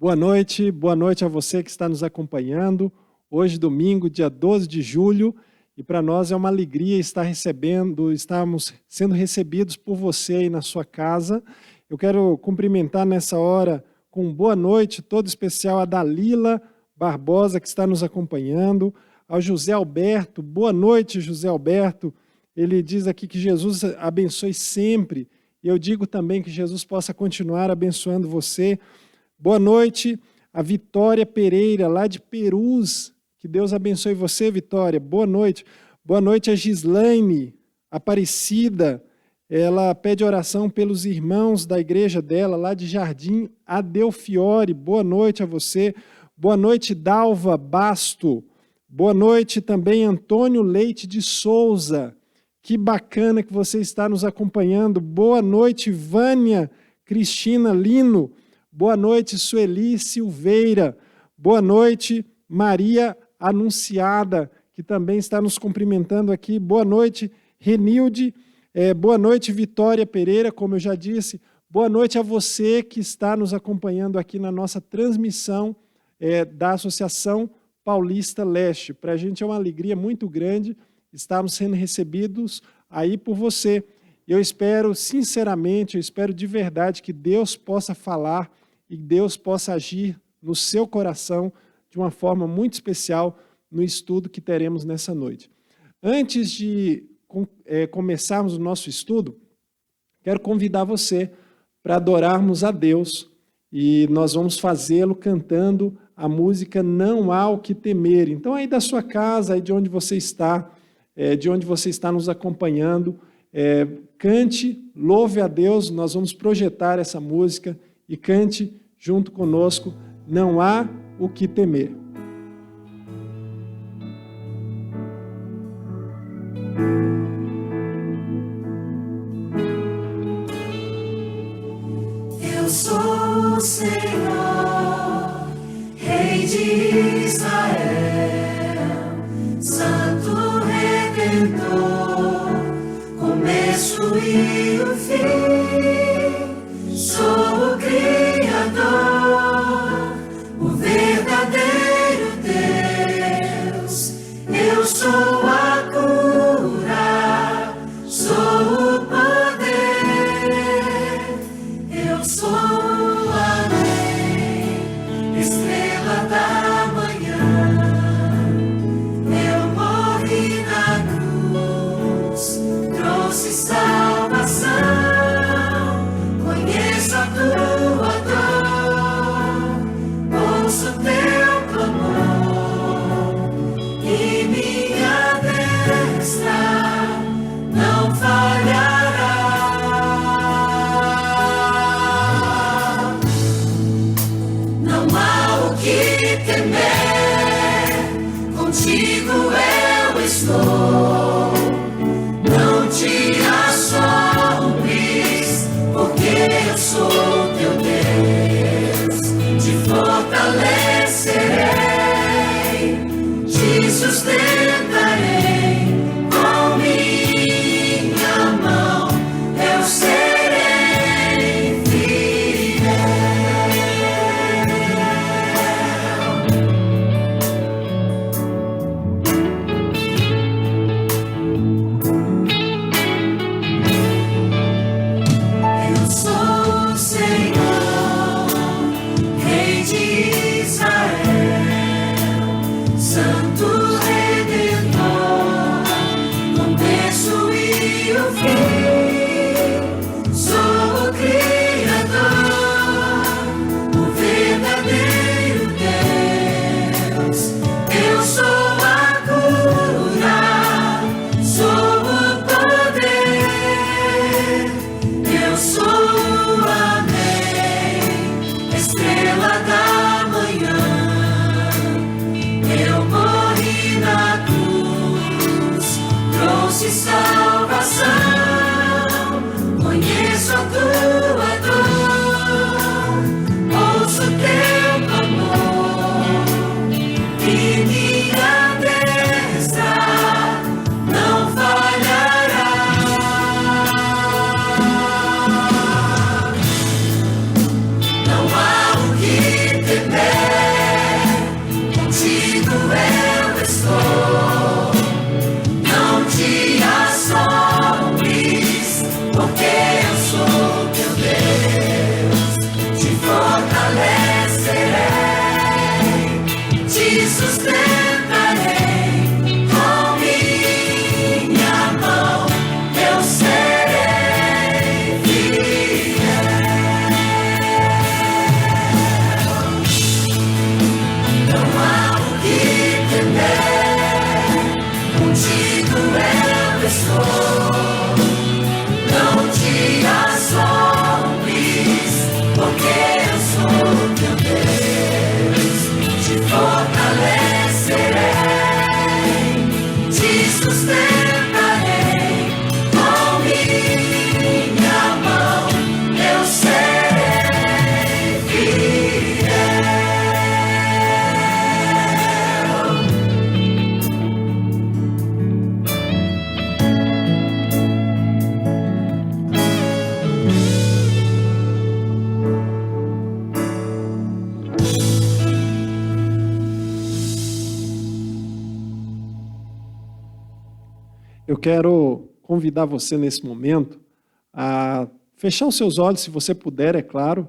Boa noite a você que está nos acompanhando. Hoje, domingo, dia 12 de julho, e para nós é uma alegria estarmos sendo recebidos por você aí na sua casa. Eu quero cumprimentar nessa hora com boa noite, todo especial a Dalila Barbosa, que está nos acompanhando, ao José Alberto. Boa noite, José Alberto. Ele diz aqui que Jesus abençoe sempre, e eu digo também que Jesus possa continuar abençoando você. Boa noite, a Vitória Pereira, lá de Perus. Que Deus abençoe você, Vitória. Boa noite. Boa noite a Gislaine Aparecida. Ela pede oração pelos irmãos da igreja dela, lá de Jardim Adelfiore. Boa noite a você. Boa noite, Dalva Basto. Boa noite também, Antônio Leite de Souza. Que bacana que você está nos acompanhando. Boa noite, Vânia Cristina Lino. Boa noite, Sueli Silveira. Boa noite, Maria Anunciada, que também está nos cumprimentando aqui. Boa noite, Renilde. Boa noite, Vitória Pereira, como eu já disse. Boa noite a você que está nos acompanhando aqui na nossa transmissão da Associação Paulista Leste. Para a gente é uma alegria muito grande estarmos sendo recebidos aí por você. Eu espero, sinceramente, eu espero de verdade que Deus possa falar e Deus possa agir no seu coração de uma forma muito especial no estudo que teremos nessa noite. Antes de começarmos o nosso estudo, quero convidar você para adorarmos a Deus, e nós vamos fazê-lo cantando a música Não Há o que Temer. Então, aí da sua casa, aí de onde você está nos acompanhando, cante, louve a Deus. Nós vamos projetar essa música e cante junto conosco, Não Há o que Temer. Eu sou o Senhor, Rei de Israel, Santo Redentor, começo e o fim. Sou o Criador, o verdadeiro Deus. Eu sou a cura, sou o poder. Eu sou a lei, estrela da manhã. Eu morri na cruz, trouxe salvação. Conheço a tua dor, ouço teu clamor, e minha destra não falhará. Não há o que temer, contigo eu estou. Não te assombres, porque eu sou teu Deus. Te fortalecerei, te sustentarei com minha mão. Eu serei fiel. Eu sou o Senhor, Rei de Israel, Santo Redentor, começo e o fim. Sou o Criador, o verdadeiro Deus. Eu sou a cura, sou o poder. Eu sou a lei, estrela da manhã. Eu morri na cruz, trouxe salvação. Conheço a tua dor, ouço teu clamor, e minha destra não falhará. Não há o que temer. quero convidar você nesse momento a fechar os seus olhos, se você puder, é claro,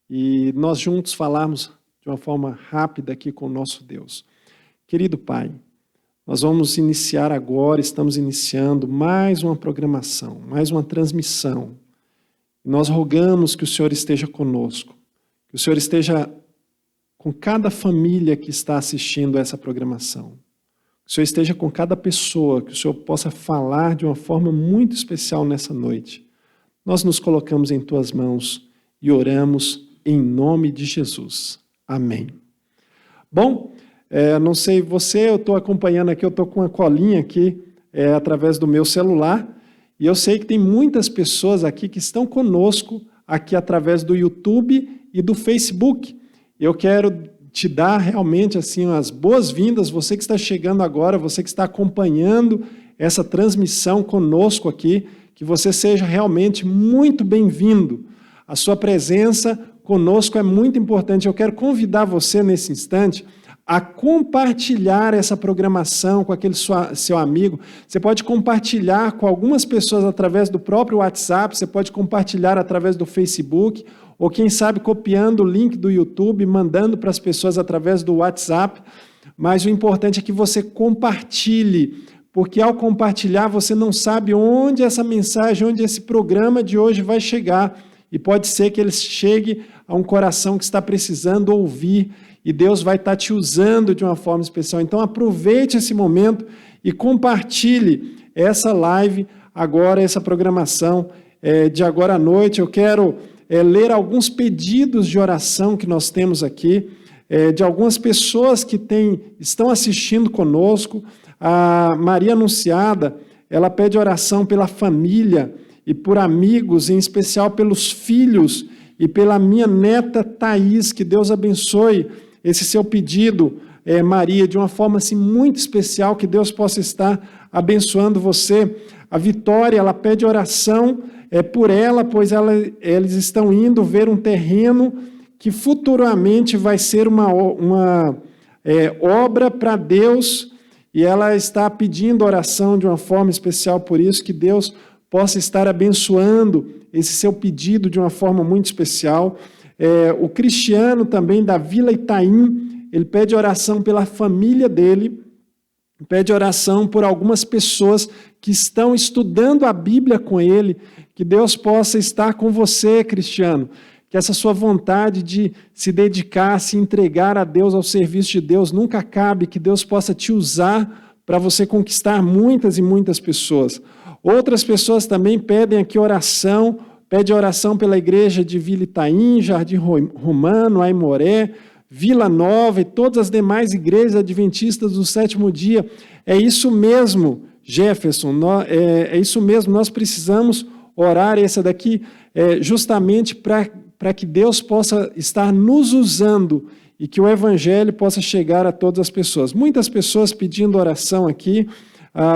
e nós juntos falarmos de uma forma rápida aqui com o nosso Deus. Querido Pai, nós vamos iniciar agora, estamos iniciando mais uma programação, mais uma transmissão. Nós rogamos que o Senhor esteja conosco, que o Senhor esteja com cada família que está assistindo a essa programação. Que o Senhor esteja com cada pessoa, que o Senhor possa falar de uma forma muito especial nessa noite. Nós nos colocamos em Tuas mãos e oramos em nome de Jesus. Amém. Bom, não sei você, eu estou acompanhando aqui, eu estou com uma colinha aqui através do meu celular e eu sei que tem muitas pessoas aqui que estão conosco aqui através do YouTube e do Facebook. Eu quero te dar realmente assim as boas-vindas, você que está chegando agora, você que está acompanhando essa transmissão conosco aqui, que você seja realmente muito bem-vindo. A sua presença conosco é muito importante. Eu quero convidar você nesse instante a compartilhar essa programação com aquele seu amigo. Você pode compartilhar com algumas pessoas através do próprio WhatsApp, você pode compartilhar através do Facebook, ou quem sabe copiando o link do YouTube, mandando para as pessoas através do WhatsApp, mas o importante é que você compartilhe, porque ao compartilhar você não sabe onde essa mensagem, onde esse programa de hoje vai chegar, e pode ser que ele chegue a um coração que está precisando ouvir, e Deus vai estar te usando de uma forma especial. Então aproveite esse momento e compartilhe essa live agora, essa programação de agora à noite. Eu quero ler alguns pedidos de oração que nós temos aqui, de algumas pessoas que estão assistindo conosco. A Maria Anunciada, ela pede oração pela família e por amigos, em especial pelos filhos e pela minha neta Thaís. Que Deus abençoe esse seu pedido, Maria, de uma forma assim, muito especial, que Deus possa estar abençoando você. A Vitória, ela pede oração por ela, pois eles estão indo ver um terreno que futuramente vai ser uma obra para Deus, e ela está pedindo oração de uma forma especial por isso, que Deus possa estar abençoando esse seu pedido de uma forma muito especial. O Cristiano também, da Vila Itaim, ele pede oração pela família dele, pede oração por algumas pessoas que estão estudando a Bíblia com ele. Que Deus possa estar com você, Cristiano, que essa sua vontade de se dedicar, se entregar a Deus, ao serviço de Deus, nunca acabe, que Deus possa te usar para você conquistar muitas e muitas pessoas. Outras pessoas também pedem aqui oração, pede oração pela igreja de Vila Itaim, Jardim Romano, Aimoré, Vila Nova e todas as demais igrejas adventistas do sétimo dia. É isso mesmo, Jefferson, é isso mesmo, nós precisamos orar essa daqui justamente para que Deus possa estar nos usando e que o evangelho possa chegar a todas as pessoas. Muitas pessoas pedindo oração aqui.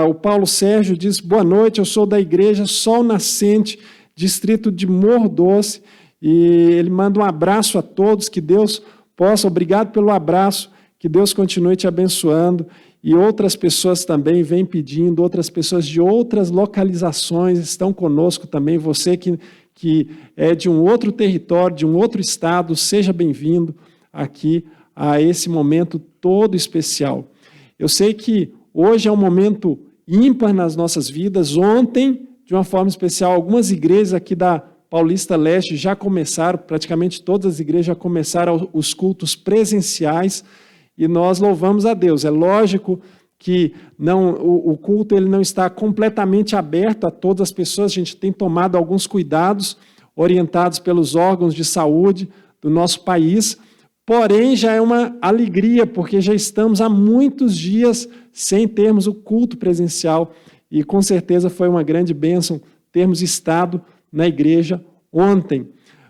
O Paulo Sérgio diz: boa noite, eu sou da igreja Sol Nascente, distrito de Morro Doce, e ele manda um abraço a todos, que Deus possa, obrigado pelo abraço, que Deus continue te abençoando. E outras pessoas também vêm pedindo, outras pessoas de outras localizações estão conosco também. Você que é de um outro território, de um outro estado, seja bem-vindo aqui a esse momento todo especial. Eu sei que hoje é um momento ímpar nas nossas vidas. Ontem, de uma forma especial, algumas igrejas aqui da Paulista Leste já começaram, praticamente todas as igrejas já começaram os cultos presenciais, e nós louvamos a Deus. É lógico que o culto ele não está completamente aberto a todas as pessoas, a gente tem tomado alguns cuidados orientados pelos órgãos de saúde do nosso país, porém já é uma alegria, porque já estamos há muitos dias sem termos o culto presencial, e com certeza foi uma grande bênção termos estado na igreja ontem.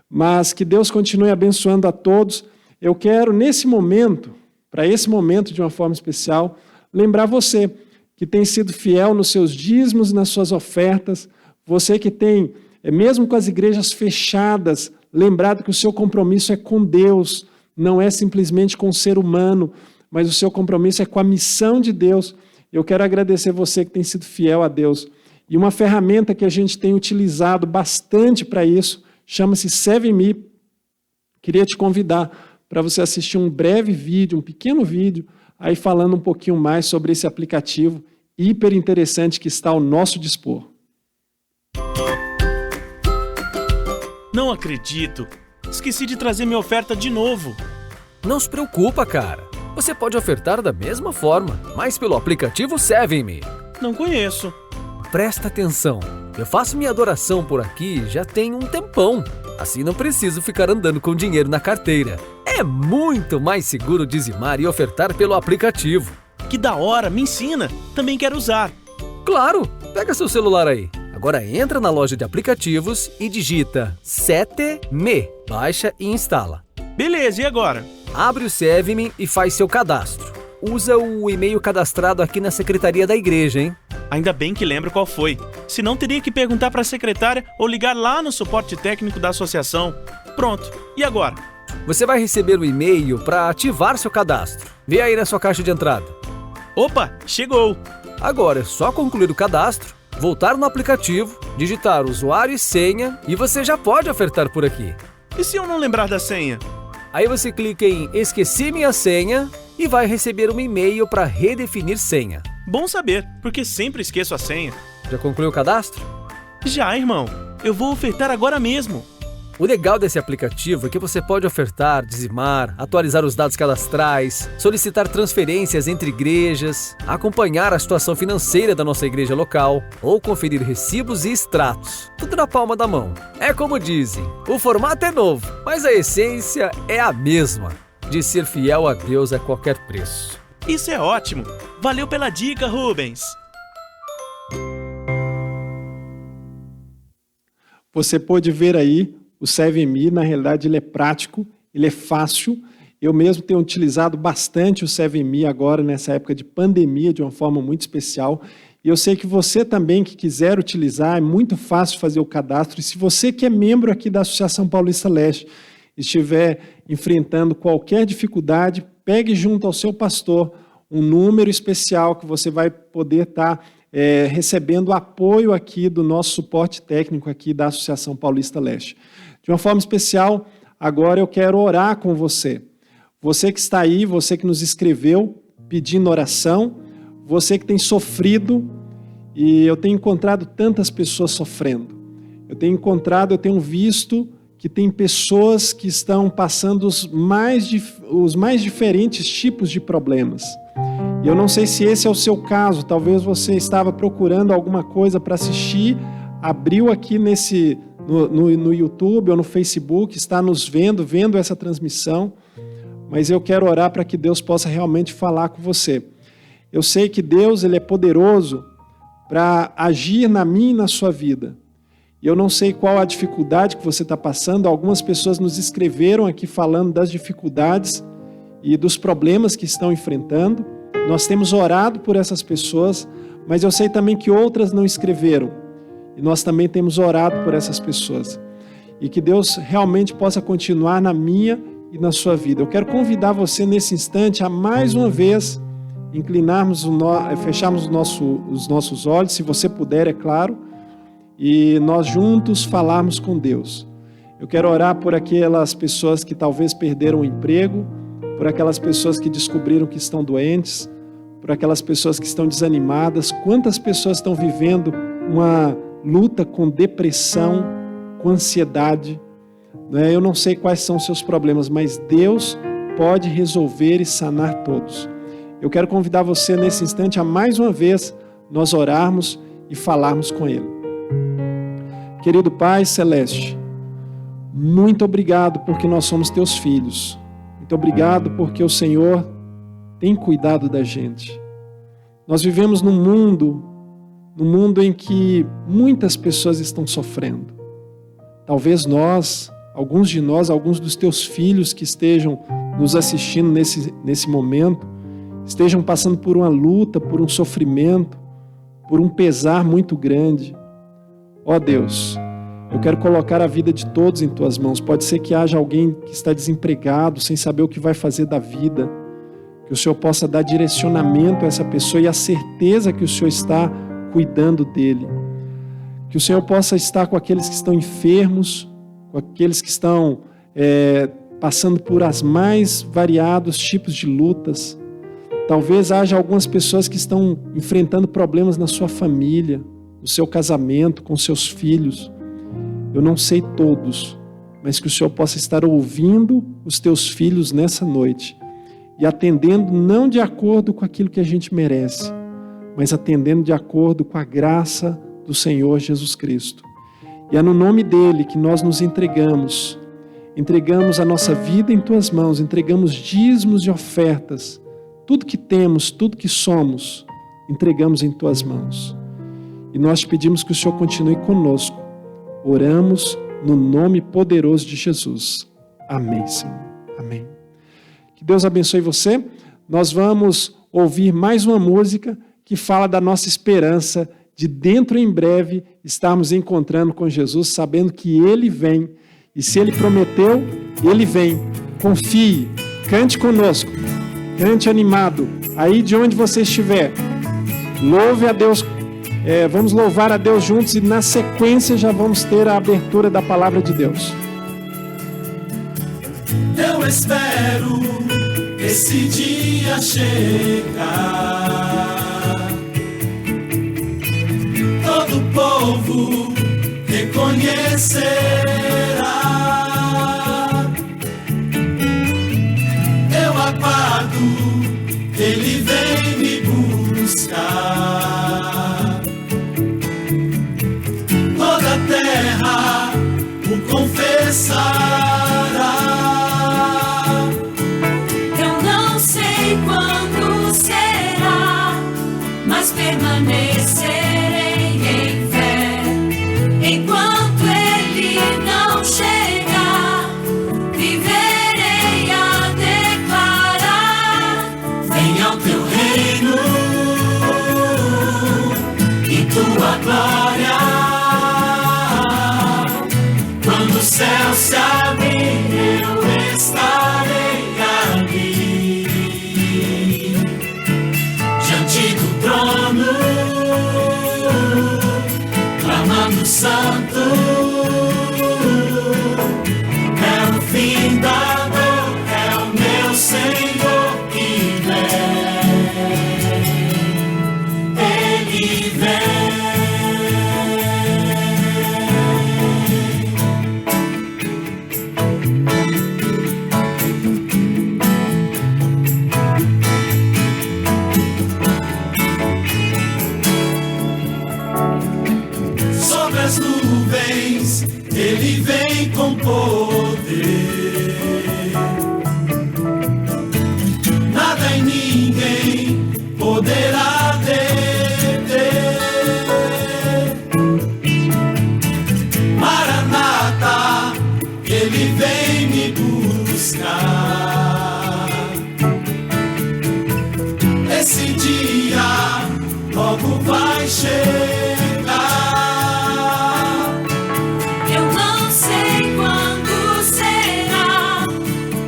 Mas que Deus continue abençoando a todos. Eu quero, nesse momento, para esse momento de uma forma especial, lembrar você que tem sido fiel nos seus dízimos e nas suas ofertas, você que tem, mesmo com as igrejas fechadas, lembrado que o seu compromisso é com Deus, não é simplesmente com o ser humano, mas o seu compromisso é com a missão de Deus. Eu quero agradecer você que tem sido fiel a Deus. E uma ferramenta que a gente tem utilizado bastante para isso, chama-se 7Me. Queria te convidar para você assistir um breve vídeo, um pequeno vídeo, aí falando um pouquinho mais sobre esse aplicativo hiper interessante que está ao nosso dispor. Não acredito. Esqueci de trazer minha oferta de novo. Não se preocupa, cara. Você pode ofertar da mesma forma, mas pelo aplicativo 7Me. Não conheço. Presta atenção. Eu faço minha adoração por aqui já tem um tempão. Assim não preciso ficar andando com dinheiro na carteira. É muito mais seguro dizimar e ofertar pelo aplicativo. Que da hora, me ensina. Também quero usar. Claro, pega seu celular aí. Agora entra na loja de aplicativos e digita 7Me. Baixa e instala. Beleza, e agora? Abre o 7Me e faz seu cadastro. Usa o e-mail cadastrado aqui na secretaria da igreja, hein? Ainda bem que lembro qual foi. Senão teria que perguntar para a secretária ou ligar lá no suporte técnico da associação. Pronto, e agora? Você vai receber o e-mail para ativar seu cadastro. Vê aí na sua caixa de entrada. Opa, chegou! Agora é só concluir o cadastro, voltar no aplicativo, digitar usuário e senha e você já pode ofertar por aqui. E se eu não lembrar da senha? Aí você clica em Esqueci minha senha e vai receber um e-mail para redefinir senha. Bom saber, porque sempre esqueço a senha. Já concluiu o cadastro? Já, irmão. Eu vou ofertar agora mesmo. O legal desse aplicativo é que você pode ofertar, dizimar, atualizar os dados cadastrais, solicitar transferências entre igrejas, acompanhar a situação financeira da nossa igreja local ou conferir recibos e extratos. Tudo na palma da mão. É como dizem, o formato é novo, mas a essência é a mesma, de ser fiel a Deus a qualquer preço. Isso é ótimo. Valeu pela dica, Rubens. Você pode ver aí o 7Me, na realidade ele é prático, ele é fácil. Eu mesmo tenho utilizado bastante o 7Me agora nessa época de pandemia de uma forma muito especial. E eu sei que você também que quiser utilizar, é muito fácil fazer o cadastro. E se você que é membro aqui da Associação Paulista Leste estiver enfrentando qualquer dificuldade, pegue junto ao seu pastor um número especial que você vai poder estar recebendo apoio aqui do nosso suporte técnico aqui da Associação Paulista Leste. De uma forma especial, agora eu quero orar com você. Você que está aí, você que nos escreveu pedindo oração, você que tem sofrido, e eu tenho encontrado tantas pessoas sofrendo. Eu tenho visto que tem pessoas que estão passando os mais diferentes tipos de problemas. E eu não sei se esse é o seu caso, talvez você estava procurando alguma coisa para assistir, abriu aqui no YouTube ou no Facebook, está nos vendo essa transmissão, mas eu quero orar para que Deus possa realmente falar com você. Eu sei que Deus ele é poderoso para agir na minha e na sua vida. E eu não sei qual a dificuldade que você está passando. Algumas pessoas nos escreveram aqui falando das dificuldades e dos problemas que estão enfrentando. Nós temos orado por essas pessoas, mas eu sei também que outras não escreveram. E nós também temos orado por essas pessoas. E que Deus realmente possa continuar na minha e na sua vida. Eu quero convidar você nesse instante a mais uma vez fecharmos os nossos olhos, se você puder, é claro, e nós juntos falarmos com Deus. Eu quero orar por aquelas pessoas que talvez perderam o emprego, por aquelas pessoas que descobriram que estão doentes, por aquelas pessoas que estão desanimadas. Quantas pessoas estão vivendo uma luta com depressão, com ansiedade, né? Eu não sei quais são os seus problemas, mas Deus pode resolver e sanar todos. Eu quero convidar você nesse instante a mais uma vez nós orarmos e falarmos com Ele. Querido Pai Celeste, muito obrigado porque nós somos Teus filhos. Muito obrigado porque o Senhor tem cuidado da gente. Nós vivemos num mundo em que muitas pessoas estão sofrendo. Talvez alguns de nós, alguns dos Teus filhos que estejam nos assistindo nesse momento, estejam passando por uma luta, por um sofrimento, por um pesar muito grande. Ó Deus, eu quero colocar a vida de todos em Tuas mãos. Pode ser que haja alguém que está desempregado, sem saber o que vai fazer da vida, Que o Senhor possa dar direcionamento a essa pessoa e a certeza que o Senhor está cuidando dele. Que o Senhor possa estar com aqueles que estão enfermos, com aqueles que estão passando por as mais variados tipos de lutas. Talvez haja algumas pessoas que estão enfrentando problemas na sua família, no seu casamento, com seus filhos. Eu não sei todos, mas que o Senhor possa estar ouvindo os teus filhos nessa noite e atendendo não de acordo com aquilo que a gente merece, mas atendendo de acordo com a graça do Senhor Jesus Cristo. E é no nome dele que nós nos entregamos a nossa vida em tuas mãos, entregamos dízimos e ofertas, tudo que temos, tudo que somos, entregamos em tuas mãos. E nós te pedimos que o Senhor continue conosco. Oramos no nome poderoso de Jesus. Amém, Senhor. Amém. Que Deus abençoe você. Nós vamos ouvir mais uma música que fala da nossa esperança de dentro em breve estarmos encontrando com Jesus, sabendo que Ele vem. E se Ele prometeu, Ele vem. Confie, cante conosco, cante animado, aí de onde você estiver. Louve a Deus, vamos louvar a Deus juntos e na sequência já vamos ter a abertura da palavra de Deus. Eu espero esse dia chegar. Todo povo reconhecerá. Eu aguardo, Ele vem me buscar. Toda a terra o confessará. Eu não sei quando será, mas permanecerei em fé. Enquanto Ele não chegar, viverei a declarar: Venha o teu reino e tua glória. Quando o céu se abrir, eu estarei ali, diante do trono, clamando santo. É o fim da dor, é o meu Senhor que vem. Ele vem. Sobre as nuvens, Ele vem com poder. Nada e ninguém poderá deter. Maranata, Ele vem me buscar. Esse dia logo vai chegar. eu não sei quando será,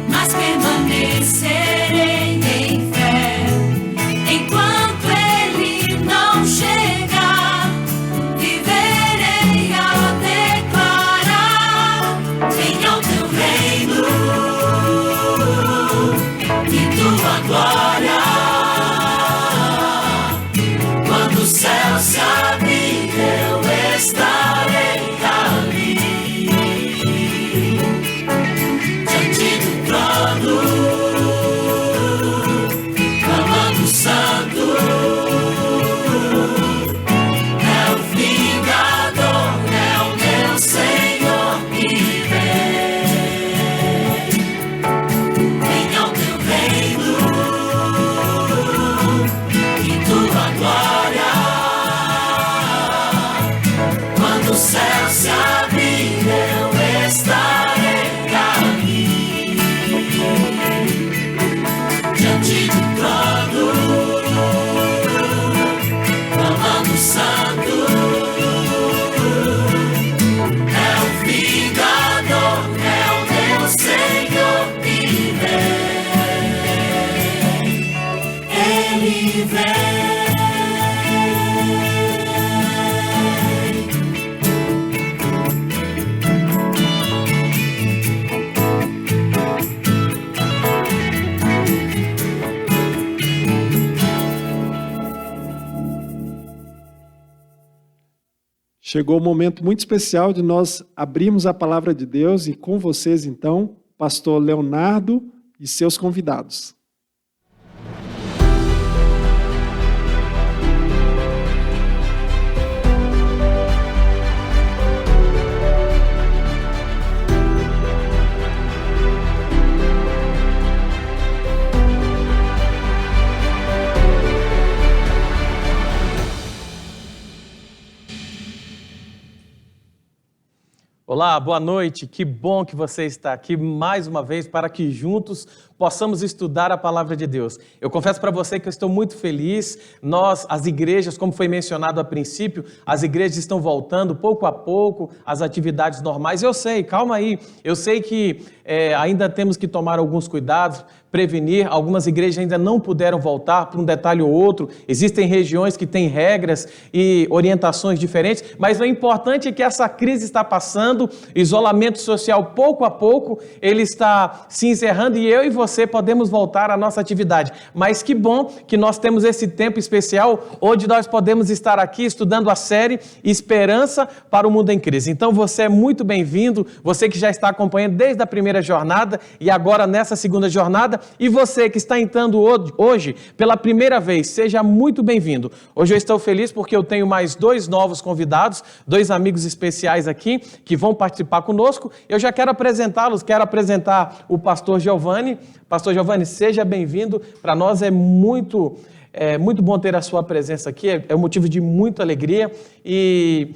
mas permanecerei em fé. Enquanto Ele não chegar, viverei a declarar: venha o teu reino Chegou um momento muito especial de nós abrirmos a palavra de Deus e com vocês, então, pastor Leonardo e seus convidados. Olá, boa noite. Que bom que você está aqui mais uma vez para que juntos possamos estudar a palavra de Deus. Eu confesso para você que eu estou muito feliz. As igrejas, como foi mencionado a princípio, as igrejas estão voltando pouco a pouco às atividades normais. Eu sei, calma aí, eu sei que ainda temos que tomar alguns cuidados, prevenir. Algumas igrejas ainda não puderam voltar por um detalhe ou outro. Existem regiões que têm regras e orientações diferentes, mas o importante é que essa crise está passando, isolamento social pouco a pouco, ele está se encerrando e eu e você podemos voltar à nossa atividade. Mas que bom que nós temos esse tempo especial onde nós podemos estar aqui estudando a série Esperança para o Mundo em Crise. Então você é muito bem-vindo, você que já está acompanhando desde a primeira jornada e agora nessa segunda jornada, e você que está entrando hoje pela primeira vez, seja muito bem-vindo. Hoje eu estou feliz porque eu tenho mais 2 novos convidados, 2 amigos especiais aqui que vão participar conosco. Eu já quero apresentá-los, quero apresentar o pastor Giovanni. Pastor Giovanni, seja bem-vindo. Para nós é muito bom ter a sua presença aqui, é um motivo de muita alegria e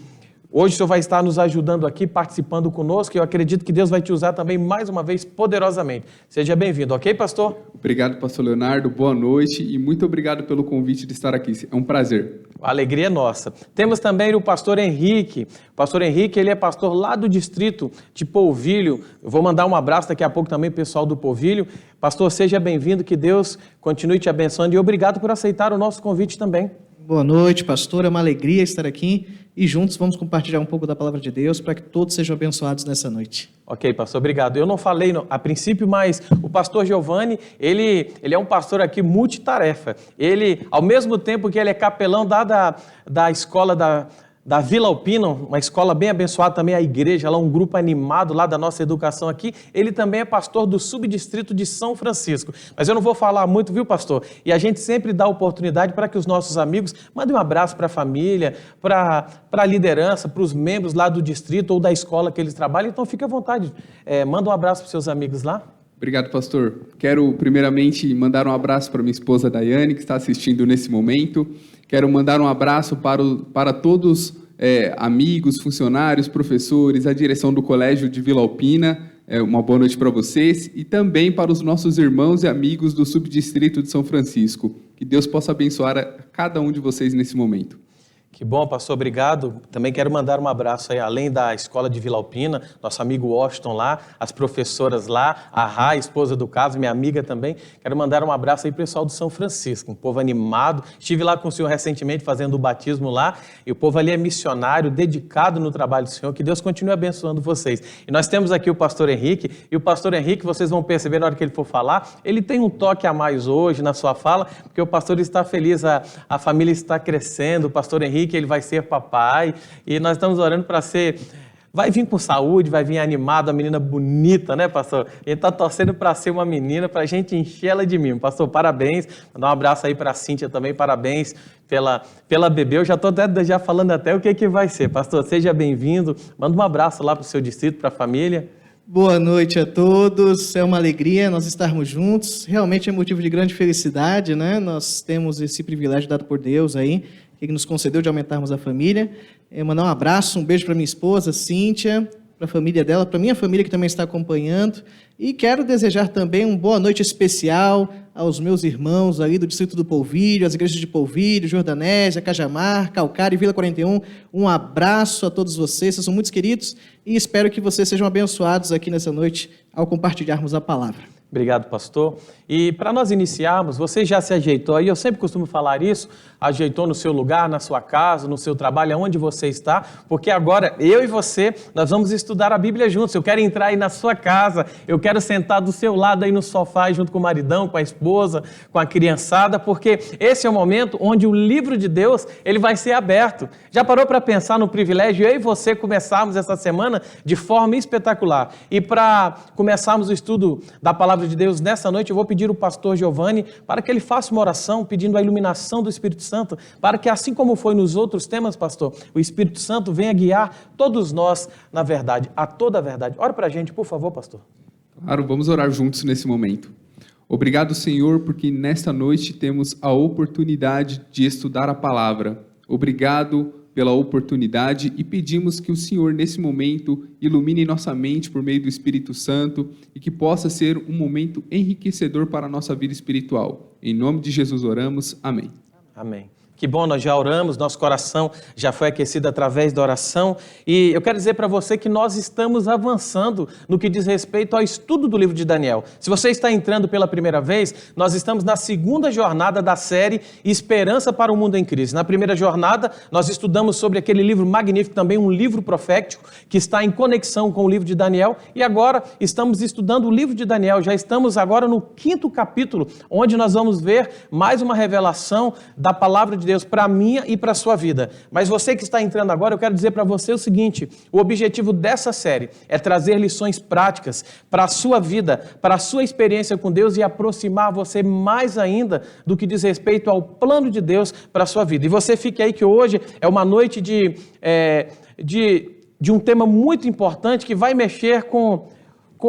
hoje o senhor vai estar nos ajudando aqui, participando conosco, e eu acredito que Deus vai te usar também mais uma vez poderosamente. Seja bem-vindo, ok, pastor? Obrigado, pastor Leonardo, boa noite e muito obrigado pelo convite de estar aqui, é um prazer. A alegria é nossa. Temos também o pastor Henrique. O pastor Henrique, ele é pastor lá do distrito de Polvilho. Eu vou mandar um abraço daqui a pouco também pro pessoal do Polvilho. Pastor, seja bem-vindo, que Deus continue te abençoando e obrigado por aceitar o nosso convite também. Boa noite, pastor. É uma alegria estar aqui e juntos vamos compartilhar um pouco da palavra de Deus para que todos sejam abençoados nessa noite. Ok, pastor, obrigado. Eu não falei a princípio, mas o pastor Giovanni, ele é um pastor aqui multitarefa. Ele, ao mesmo tempo que ele é capelão da escola da Vila Alpina, uma escola bem abençoada também, a igreja, lá um grupo animado lá da nossa educação aqui, ele também é pastor do subdistrito de São Francisco. Mas eu não vou falar muito, viu, pastor? E a gente sempre dá oportunidade para que os nossos amigos mandem um abraço para a família, para a liderança, para os membros lá do distrito ou da escola que eles trabalham, então fique à vontade, manda um abraço para os seus amigos lá. Obrigado, pastor. Quero primeiramente mandar um abraço para minha esposa Daiane, que está assistindo nesse momento. Quero mandar um abraço para todos amigos, funcionários, professores, a direção do Colégio de Vila Alpina. Uma boa noite para vocês e também para os nossos irmãos e amigos do subdistrito de São Francisco. Que Deus possa abençoar a cada um de vocês nesse momento. Que bom, pastor, obrigado. Também quero mandar um abraço aí, além da escola de Vila Alpina, nosso amigo Washington lá, as professoras lá, a Rá, esposa do Carlos, minha amiga também. Quero mandar um abraço aí pro pessoal do São Francisco, um povo animado. Estive lá com o senhor recentemente fazendo o batismo lá, e o povo ali é missionário, dedicado no trabalho do senhor. Que Deus continue abençoando vocês. E nós temos aqui o pastor Henrique, e o pastor Henrique, vocês vão perceber na hora que ele for falar, ele tem um toque a mais hoje na sua fala, porque o pastor está feliz, a família está crescendo, o pastor Henrique, que ele vai ser papai, e nós estamos orando para ser, vai vir com saúde, vai vir animado, a menina bonita, né, pastor? Ele está torcendo para ser uma menina, para a gente encher ela de mimo. Pastor, parabéns, mandar um abraço aí para a Cíntia também, parabéns pela bebê. Eu já estou já falando até o que vai ser. Pastor, seja bem-vindo, manda um abraço lá para o seu distrito, para a família. Boa noite a todos, é uma alegria nós estarmos juntos, realmente é motivo de grande felicidade, né? Nós temos esse privilégio dado por Deus aí, que nos concedeu de aumentarmos a família. Mandar um abraço, um beijo para minha esposa, Cíntia, para a família dela, para a minha família que também está acompanhando. E quero desejar também uma boa noite especial aos meus irmãos ali do Distrito do Polvilho, as igrejas de Polvilho, Jordanésia, Cajamar, Calcário e Vila 41. Um abraço a todos vocês, vocês são muito queridos e espero que vocês sejam abençoados aqui nessa noite ao compartilharmos a palavra. Obrigado, pastor. E para nós iniciarmos, você já se ajeitou aí? Eu sempre costumo falar isso, ajeitou no seu lugar, na sua casa, no seu trabalho, aonde você está, porque agora eu e você, nós vamos estudar a Bíblia juntos. Eu quero entrar aí na sua casa, eu quero sentar do seu lado aí no sofá, junto com o maridão, com a esposa, com a criançada, porque esse é o momento onde o livro de Deus, ele vai ser aberto. Já parou para pensar no privilégio eu e você começarmos essa semana de forma espetacular? E para começarmos o estudo da palavra de Deus nessa noite, eu vou pedir ao pastor Giovanni para que ele faça uma oração pedindo a iluminação do Espírito Santo, para que assim como foi nos outros temas, pastor, o Espírito Santo venha guiar todos nós na verdade, a toda a verdade. Ora para a gente, por favor, pastor. Claro, vamos orar juntos nesse momento. Obrigado, Senhor, porque nesta noite temos a oportunidade de estudar a palavra. Obrigado pela oportunidade e pedimos que o Senhor, nesse momento, ilumine nossa mente por meio do Espírito Santo e que possa ser um momento enriquecedor para a nossa vida espiritual. Em nome de Jesus oramos. Amém. Amém. Que bom, nós já oramos, nosso coração já foi aquecido através da oração e eu quero dizer para você que nós estamos avançando no que diz respeito ao estudo do livro de Daniel. Se você está entrando pela primeira vez, nós estamos na segunda jornada da série Esperança para o Mundo em Crise. Na primeira jornada, nós estudamos sobre aquele livro magnífico, também um livro profético, que está em conexão com o livro de Daniel e agora estamos estudando o livro de Daniel, já estamos agora no 5º capítulo, onde nós vamos ver mais uma revelação da palavra de Deus para a minha e para a sua vida. Mas você que está entrando agora, eu quero dizer para você o seguinte, o objetivo dessa série é trazer lições práticas para a sua vida, para a sua experiência com Deus e aproximar você mais ainda do que diz respeito ao plano de Deus para a sua vida. E você fique aí que hoje é uma noite de um tema muito importante que vai mexer com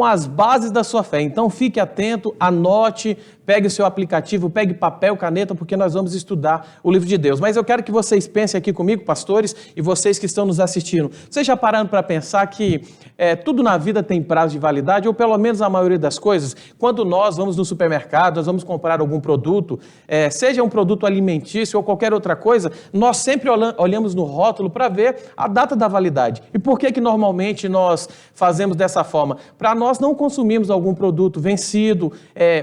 as bases da sua fé. Então fique atento, anote, pegue o seu aplicativo, pegue papel, caneta, porque nós vamos estudar o livro de Deus. Mas eu quero que vocês pensem aqui comigo, pastores, e vocês que estão nos assistindo. Vocês já pararam para pensar que tudo na vida tem prazo de validade, ou pelo menos a maioria das coisas? Quando nós vamos no supermercado, nós vamos comprar algum produto, seja um produto alimentício ou qualquer outra coisa, nós sempre olhamos no rótulo para ver a data da validade. E por que normalmente nós fazemos dessa forma? Para nós não consumirmos algum produto vencido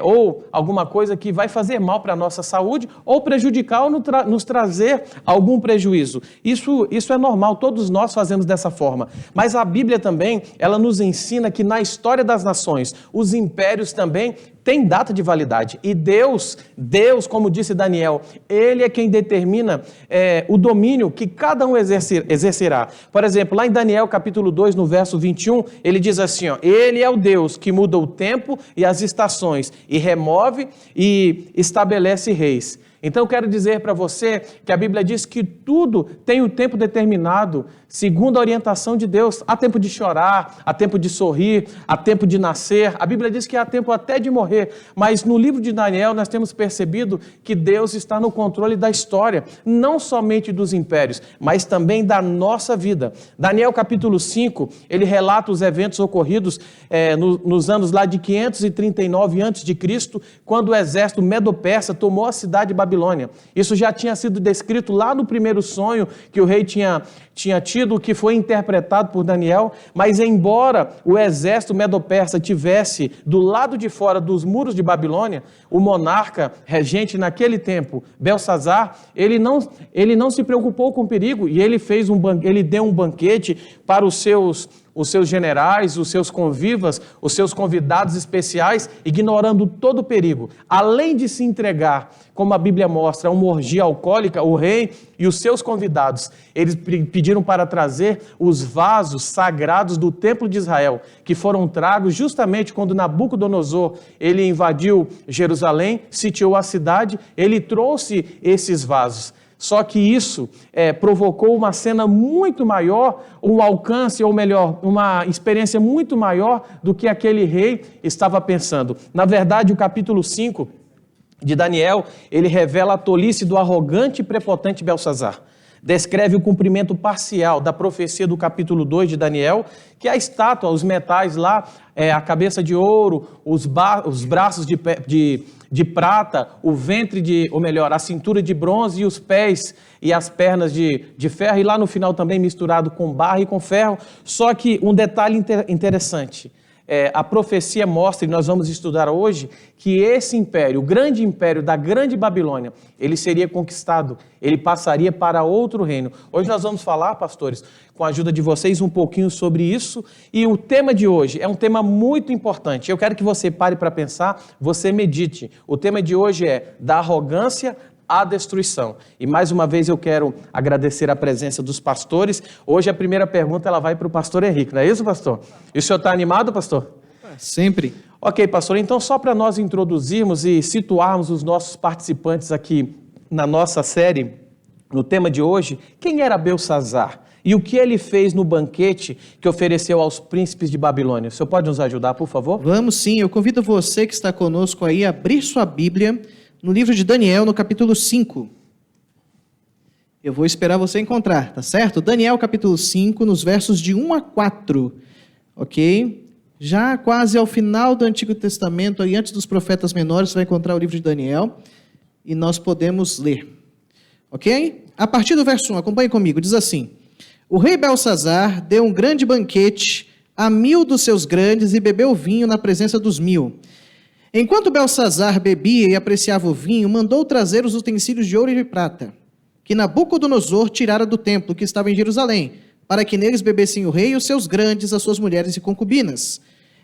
ou alguma coisa que vai fazer mal para a nossa saúde ou prejudicar ou nos trazer algum prejuízo. Isso é normal, todos nós fazemos dessa forma. Mas a Bíblia também, ela nos ensina que na história das nações, os impérios também têm data de validade. E Deus, como disse Daniel, Ele é quem determina o domínio que cada um exercerá. Por exemplo, lá em Daniel capítulo 2, no verso 21, ele diz assim, Ele é o Deus que muda o tempo e as estações e remove e estabelece reis. Então eu quero dizer para você que a Bíblia diz que tudo tem um tempo determinado, segundo a orientação de Deus. Há tempo de chorar, há tempo de sorrir, há tempo de nascer. A Bíblia diz que há tempo até de morrer. Mas no livro de Daniel nós temos percebido que Deus está no controle da história, não somente dos impérios, mas também da nossa vida. Daniel capítulo 5, ele relata os eventos ocorridos nos anos lá de 539 a.C., quando o exército medo-persa tomou a cidade de Babilônia. Isso já tinha sido descrito lá no primeiro sonho que o rei tinha tido, que foi interpretado por Daniel, mas embora o exército medo-persa tivesse do lado de fora dos muros de Babilônia, o monarca regente naquele tempo, Belsazar, ele não se preocupou com o perigo e ele deu um banquete para os seus generais, os seus convivas, os seus convidados especiais, ignorando todo o perigo. Além de se entregar, como a Bíblia mostra, a uma orgia alcoólica, o rei e os seus convidados, eles pediram para trazer os vasos sagrados do templo de Israel, que foram tragos justamente quando Nabucodonosor, ele invadiu Jerusalém, sitiou a cidade, ele trouxe esses vasos. Só que isso provocou uma cena muito maior, um alcance, ou melhor, uma experiência muito maior do que aquele rei estava pensando. Na verdade, o capítulo 5 de Daniel, ele revela a tolice do arrogante e prepotente Belsazar. Descreve o cumprimento parcial da profecia do capítulo 2 de Daniel, que é a estátua, os metais lá, a cabeça de ouro, os braços de prata, o ventre a cintura de bronze e os pés e as pernas de ferro, e lá no final também misturado com barro e com ferro. Só que um detalhe interessante, a profecia mostra, e nós vamos estudar hoje, que esse império, o grande império da grande Babilônia, ele seria conquistado, ele passaria para outro reino. Hoje nós vamos falar, pastores, com a ajuda de vocês, um pouquinho sobre isso, e o tema de hoje é um tema muito importante. Eu quero que você pare para pensar, você medite. O tema de hoje é da arrogância à destruição. E mais uma vez eu quero agradecer a presença dos pastores. Hoje a primeira pergunta ela vai para o pastor Henrique, não é isso, pastor? E o senhor está animado, pastor? Sempre. Ok, pastor, então só para nós introduzirmos e situarmos os nossos participantes aqui na nossa série, no tema de hoje, quem era Belsazzar? E o que ele fez no banquete que ofereceu aos príncipes de Babilônia? O senhor pode nos ajudar, por favor? Vamos sim, eu convido você que está conosco aí a abrir sua Bíblia no livro de Daniel, no capítulo 5. Eu vou esperar você encontrar, tá certo? Daniel, capítulo 5, nos versos de 1 a 4, ok? Já quase ao final do Antigo Testamento, aí antes dos profetas menores, você vai encontrar o livro de Daniel e nós podemos ler, ok? A partir do verso 1, acompanhe comigo, diz assim: O rei Belsazzar deu um grande banquete a 1000 dos seus grandes e bebeu vinho na presença dos 1000. Enquanto Belsazzar bebia e apreciava o vinho, mandou trazer os utensílios de ouro e de prata, que Nabucodonosor tirara do templo que estava em Jerusalém, para que neles bebessem o rei e os seus grandes, as suas mulheres e concubinas.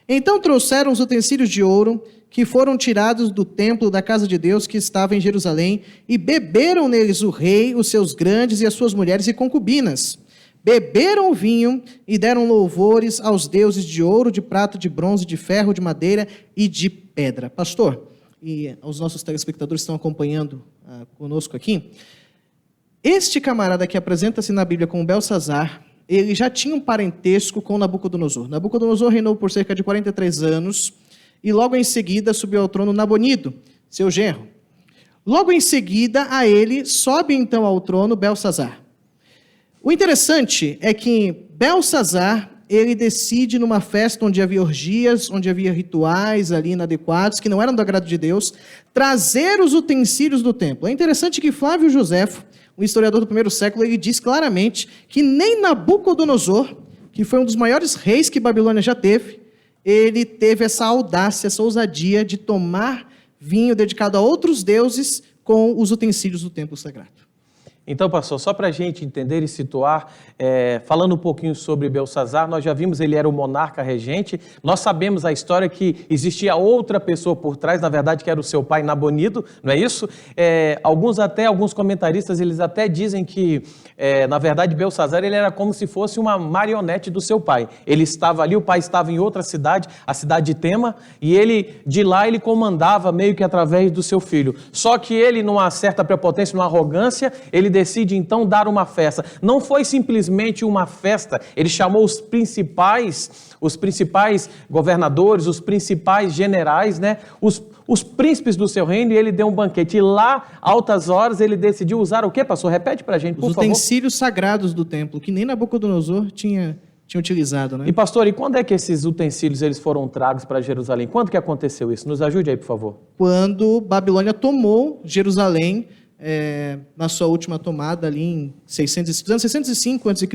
Então trouxeram os utensílios de ouro, que foram tirados do templo da casa de Deus que estava em Jerusalém, e beberam neles o rei, os seus grandes e as suas mulheres e concubinas. Beberam o vinho e deram louvores aos deuses de ouro, de prata, de bronze, de ferro, de madeira e de pedra. Pastor, e os nossos telespectadores estão acompanhando conosco aqui, este camarada que apresenta-se na Bíblia como Belsazzar, ele já tinha um parentesco com Nabucodonosor. Nabucodonosor reinou por cerca de 43 anos e logo em seguida subiu ao trono Nabonido, seu genro. Logo em seguida a ele sobe então ao trono Belsazzar. O interessante é que Belsazzar, ele decide numa festa onde havia orgias, onde havia rituais ali inadequados, que não eram do agrado de Deus, trazer os utensílios do templo. É interessante que Flávio Joséfo, um historiador do primeiro século, ele diz claramente que nem Nabucodonosor, que foi um dos maiores reis que Babilônia já teve, ele teve essa audácia, essa ousadia de tomar vinho dedicado a outros deuses com os utensílios do templo sagrado. Então, pastor, só para a gente entender e situar, falando um pouquinho sobre Belsazzar, nós já vimos, ele era o monarca regente, nós sabemos a história que existia outra pessoa por trás, na verdade, que era o seu pai Nabonido, não é isso? Alguns comentaristas, eles até dizem que, na verdade, Belsazzar, ele era como se fosse uma marionete do seu pai. Ele estava ali, o pai estava em outra cidade, a cidade de Tema, e de lá ele comandava meio que através do seu filho. Só que ele, numa certa prepotência, numa arrogância, ele decide então dar uma festa. Não foi simplesmente uma festa, ele chamou os principais governadores, os principais generais, né? Os príncipes do seu reino, e ele deu um banquete. E lá, altas horas, ele decidiu usar o quê, pastor? Repete pra gente, por favor. Os utensílios sagrados do templo, que nem Nabucodonosor tinha utilizado, né? E pastor, e quando é que esses utensílios eles foram tragos para Jerusalém? Quando que aconteceu isso? Nos ajude aí, por favor. Quando Babilônia tomou Jerusalém, na sua última tomada ali em 605 a.C.,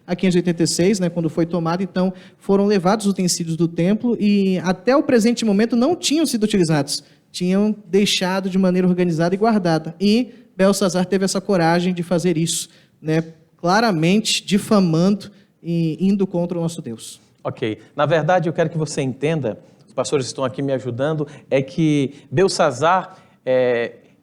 a 586, né, quando foi tomada, então foram levados os utensílios do templo e até o presente momento não tinham sido utilizados, tinham deixado de maneira organizada e guardada. E Belsazzar teve essa coragem de fazer isso, né, claramente difamando e indo contra o nosso Deus. Ok. Na verdade, eu quero que você entenda, os pastores estão aqui me ajudando, é que Belsazzar,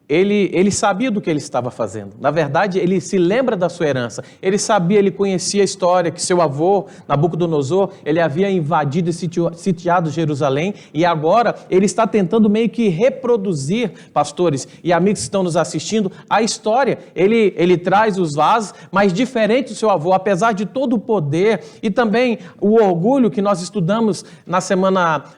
ele sabia do que ele estava fazendo. Na verdade, ele se lembra da sua herança. Ele sabia, ele conhecia a história que seu avô, Nabucodonosor, ele havia invadido e sitiado Jerusalém, e agora ele está tentando meio que reproduzir, pastores e amigos que estão nos assistindo, a história. Ele traz os vasos, mas diferente do seu avô, apesar de todo o poder e também o orgulho que nós estudamos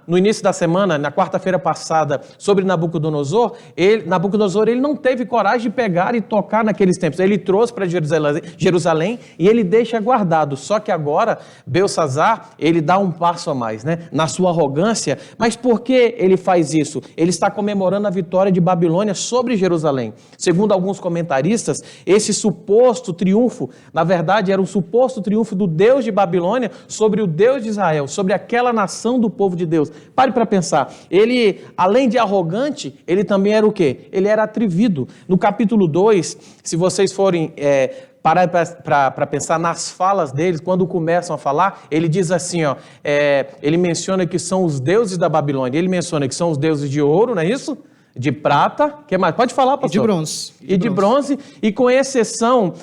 no início da semana, na quarta-feira passada, sobre Nabucodonosor, Nabucodonosor Nabucodonosor, ele não teve coragem de pegar e tocar naqueles templos. Ele trouxe para Jerusalém e ele deixa guardado. Só que agora, Belsazar, ele dá um passo a mais, né? Na sua arrogância. Mas por que ele faz isso? Ele está comemorando a vitória de Babilônia sobre Jerusalém. Segundo alguns comentaristas, esse suposto triunfo, na verdade, era um suposto triunfo do Deus de Babilônia sobre o Deus de Israel, sobre aquela nação do povo de Deus. Pare para pensar. Ele, além de arrogante, ele também era o quê? Ele era atrevido. No capítulo 2, se vocês forem parar para pensar nas falas deles, quando começam a falar, ele diz assim, ele menciona que são os deuses da Babilônia, ele menciona que são os deuses de ouro, não é isso? De prata, que mais? Pode falar, pastor? E de bronze. E de bronze, e com exceção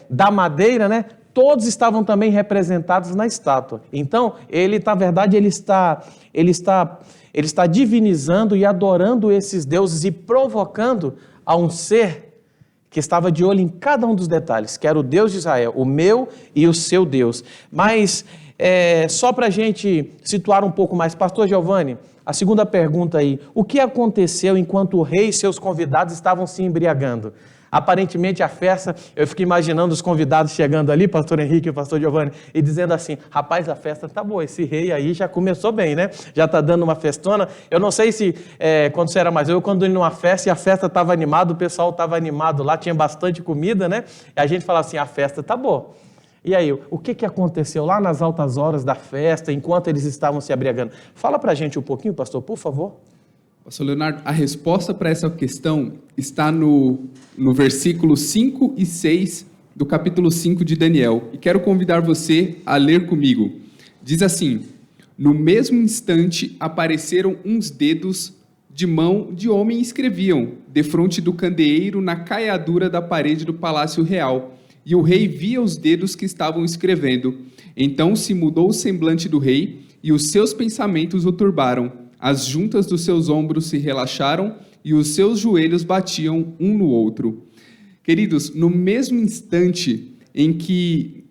da madeira, né? Todos estavam também representados na estátua. Então, ele, na verdade, ele está divinizando e adorando esses deuses e provocando a um ser que estava de olho em cada um dos detalhes, que era o Deus de Israel, o meu e o seu Deus. Mas, só para a gente situar um pouco mais, pastor Giovanni, a segunda pergunta aí, o que aconteceu enquanto o rei e seus convidados estavam se embriagando? Aparentemente a festa, eu fico imaginando os convidados chegando ali, pastor Henrique e pastor Giovanni, e dizendo assim, rapaz, a festa tá boa, esse rei aí já começou bem, né? Já tá dando uma festona. Eu não sei se, quando você era mais quando ia numa festa e a festa estava animada, o pessoal estava animado lá, tinha bastante comida, né? E a gente fala assim, a festa tá boa. E aí, o que aconteceu lá nas altas horas da festa, enquanto eles estavam se embriagando? Fala pra gente um pouquinho, pastor, por favor. Pastor Leonardo, a resposta para essa questão está no versículo 5 e 6 do capítulo 5 de Daniel. E quero convidar você a ler comigo. Diz assim, no mesmo instante apareceram uns dedos de mão de homem e escreviam, defronte do candeeiro na caiadura da parede do palácio real. E o rei via os dedos que estavam escrevendo. Então se mudou o semblante do rei e os seus pensamentos o turbaram. As juntas dos seus ombros se relaxaram e os seus joelhos batiam um no outro. Queridos, no mesmo instante em que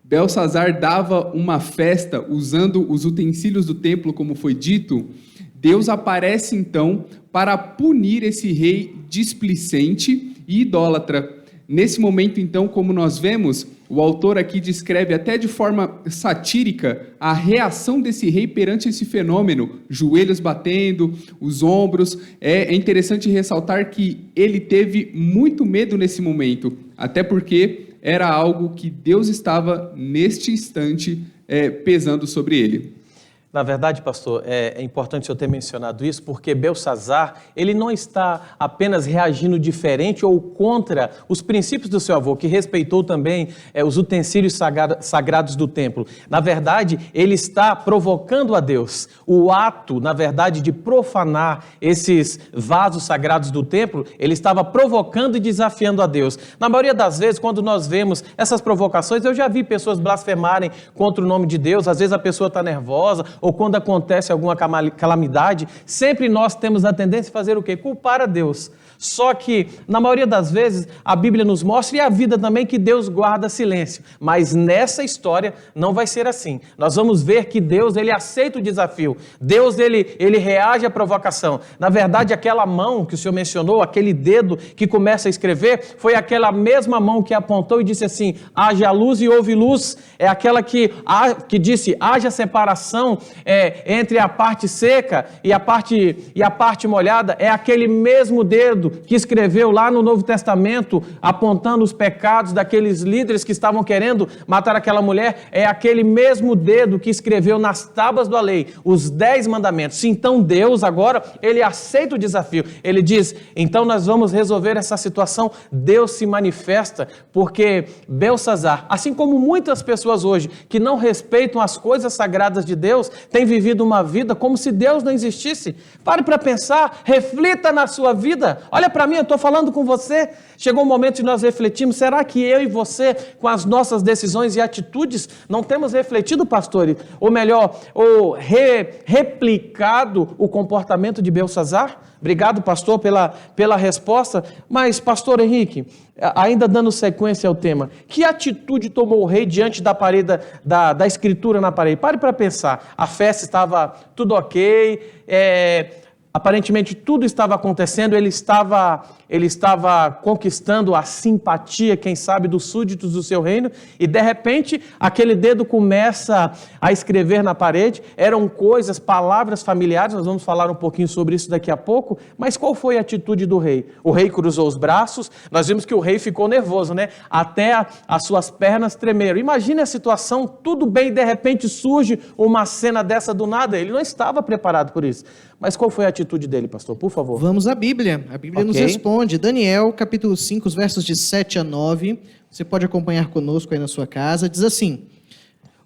Belsazar dava uma festa usando os utensílios do templo, como foi dito, Deus aparece então para punir esse rei displicente e idólatra. Nesse momento, então, como nós vemos, o autor aqui descreve até de forma satírica a reação desse rei perante esse fenômeno, joelhos batendo, os ombros. É interessante ressaltar que ele teve muito medo nesse momento, até porque era algo que Deus estava, neste instante, pesando sobre ele. Na verdade, pastor, é importante o senhor ter mencionado isso, porque Belsazar, ele não está apenas reagindo diferente ou contra os princípios do seu avô, que respeitou também os utensílios sagrados do templo. Na verdade, ele está provocando a Deus. O ato, na verdade, de profanar esses vasos sagrados do templo, ele estava provocando e desafiando a Deus. Na maioria das vezes, quando nós vemos essas provocações, eu já vi pessoas blasfemarem contra o nome de Deus, às vezes a pessoa está nervosa, ou quando acontece alguma calamidade, sempre nós temos a tendência de fazer o quê? Culpar a Deus. Só que, na maioria das vezes, a Bíblia nos mostra, e a vida também, que Deus guarda silêncio. Mas nessa história não vai ser assim. Nós vamos ver que Deus, ele aceita o desafio. Deus, ele reage à provocação. Na verdade, aquela mão que o senhor mencionou, aquele dedo que começa a escrever, foi aquela mesma mão que apontou e disse assim, haja luz e houve luz. É aquela que disse, haja separação entre a parte seca e a parte molhada. É aquele mesmo dedo que escreveu lá no Novo Testamento, apontando os pecados daqueles líderes que estavam querendo matar aquela mulher. É aquele mesmo dedo que escreveu nas tábuas da lei os 10 mandamentos. Então Deus agora, ele aceita o desafio. Ele diz, então nós vamos resolver essa situação. Deus se manifesta, porque Belsazar, assim como muitas pessoas hoje que não respeitam as coisas sagradas de Deus, têm vivido uma vida como se Deus não existisse. Pare para pensar, reflita na sua vida. Olha para mim, eu estou falando com você. Chegou um momento de nós refletirmos, será que eu e você, com as nossas decisões e atitudes, não temos refletido, pastor? Ou melhor, replicado o comportamento de Belsazar? Obrigado, pastor, pela resposta. Mas, pastor Henrique, ainda dando sequência ao tema, que atitude tomou o rei diante da parede, da escritura na parede? Pare para pensar, a festa estava tudo ok, Aparentemente tudo estava acontecendo, ele estava conquistando a simpatia, quem sabe, dos súditos do seu reino, e de repente aquele dedo começa a escrever na parede. Eram coisas, palavras familiares, nós vamos falar um pouquinho sobre isso daqui a pouco, mas qual foi a atitude do rei? O rei cruzou os braços, nós vimos que o rei ficou nervoso, né? Até as suas pernas tremeram. Imagine a situação, tudo bem, de repente surge uma cena dessa do nada, ele não estava preparado por isso. Mas qual foi a atitude dele, pastor? Por favor. Vamos à Bíblia. A Bíblia nos responde. Daniel, capítulo 5, os versos de 7 a 9. Você pode acompanhar conosco aí na sua casa. Diz assim: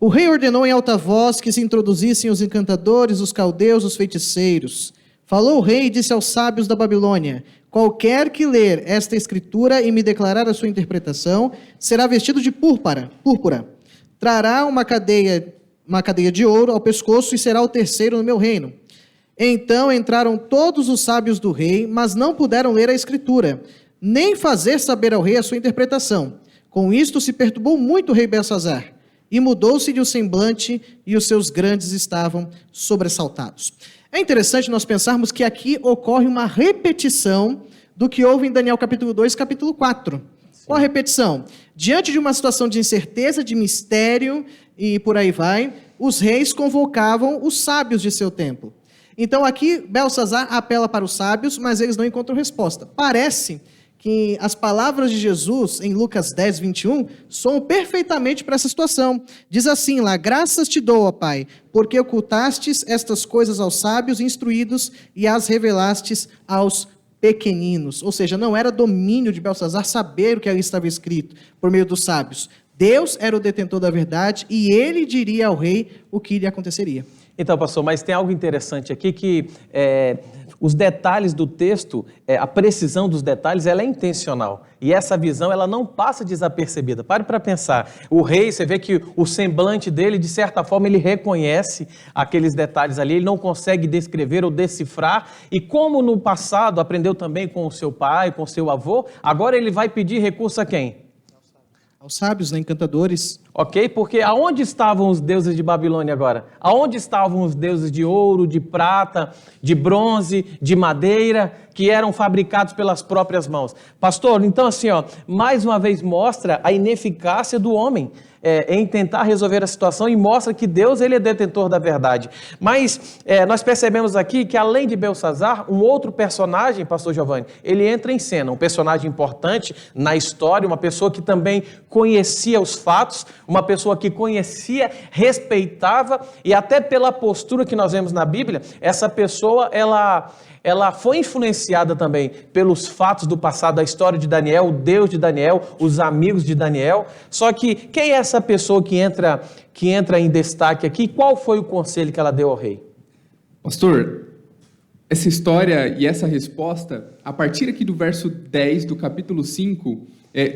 O rei ordenou em alta voz que se introduzissem os encantadores, os caldeus, os feiticeiros. Falou o rei e disse aos sábios da Babilônia: Qualquer que ler esta escritura e me declarar a sua interpretação, será vestido de púrpura. Trará uma cadeia de ouro ao pescoço e será o terceiro no meu reino. Então entraram todos os sábios do rei, mas não puderam ler a escritura, nem fazer saber ao rei a sua interpretação. Com isto se perturbou muito o rei Belsazar, e mudou-se-lhe o semblante, e os seus grandes estavam sobressaltados. É interessante nós pensarmos que aqui ocorre uma repetição do que houve em Daniel capítulo 2 e capítulo 4. Qual a repetição? Diante de uma situação de incerteza, de mistério, e por aí vai, os reis convocavam os sábios de seu tempo. Então aqui Belsazar apela para os sábios, mas eles não encontram resposta. Parece que as palavras de Jesus em Lucas 10, 21 soam perfeitamente para essa situação. Diz assim lá: Graças te dou, ó Pai, porque ocultastes estas coisas aos sábios instruídos e as revelastes aos pequeninos. Ou seja, não era domínio de Belsazar saber o que ali estava escrito por meio dos sábios. Deus era o detentor da verdade e ele diria ao rei o que lhe aconteceria. Então, pastor, mas tem algo interessante aqui que os detalhes do texto, a precisão dos detalhes, ela é intencional. E essa visão, ela não passa desapercebida. Pare para pensar. O rei, você vê que o semblante dele, de certa forma, ele reconhece aqueles detalhes ali, ele não consegue descrever ou decifrar. E como no passado aprendeu também com o seu pai, com o seu avô, agora ele vai pedir recurso a quem? Aos sábios, né, encantadores. Ok? Porque aonde estavam os deuses de Babilônia agora? Aonde estavam os deuses de ouro, de prata, de bronze, de madeira, que eram fabricados pelas próprias mãos? Pastor, então assim, mais uma vez mostra a ineficácia do homem em tentar resolver a situação e mostra que Deus, ele é detentor da verdade. Mas nós percebemos aqui que além de Belsazar, um outro personagem, pastor Giovanni, ele entra em cena, um personagem importante na história, uma pessoa que também conhecia os fatos, uma pessoa que conhecia, respeitava, e até pela postura que nós vemos na Bíblia, essa pessoa, ela foi influenciada também pelos fatos do passado, a história de Daniel, o Deus de Daniel, os amigos de Daniel. Só que quem é essa pessoa que entra em destaque aqui? Qual foi o conselho que ela deu ao rei? Pastor, essa história e essa resposta, a partir aqui do verso 10 do capítulo 5,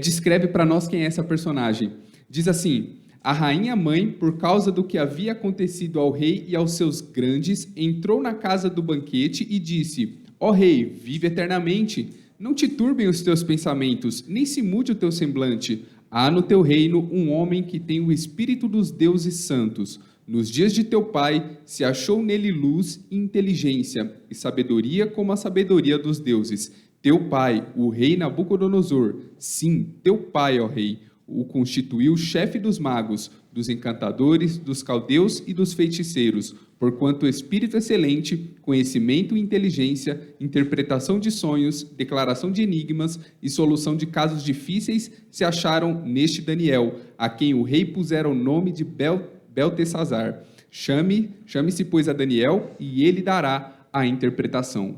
descreve para nós quem é essa personagem. Diz assim: A rainha mãe, por causa do que havia acontecido ao rei e aos seus grandes, entrou na casa do banquete e disse: Ó rei, vive eternamente. Não te turbem os teus pensamentos, nem se mude o teu semblante. Há no teu reino um homem que tem o espírito dos deuses santos. Nos dias de teu pai se achou nele luz e inteligência, e sabedoria como a sabedoria dos deuses. Teu pai, o rei Nabucodonosor, sim, teu pai, ó rei, o constituiu chefe dos magos, dos encantadores, dos caldeus e dos feiticeiros, porquanto espírito excelente, conhecimento e inteligência, interpretação de sonhos, declaração de enigmas e solução de casos difíceis se acharam neste Daniel, a quem o rei pusera o nome de Beltesazar. Chame-se, pois, a Daniel, e ele dará a interpretação.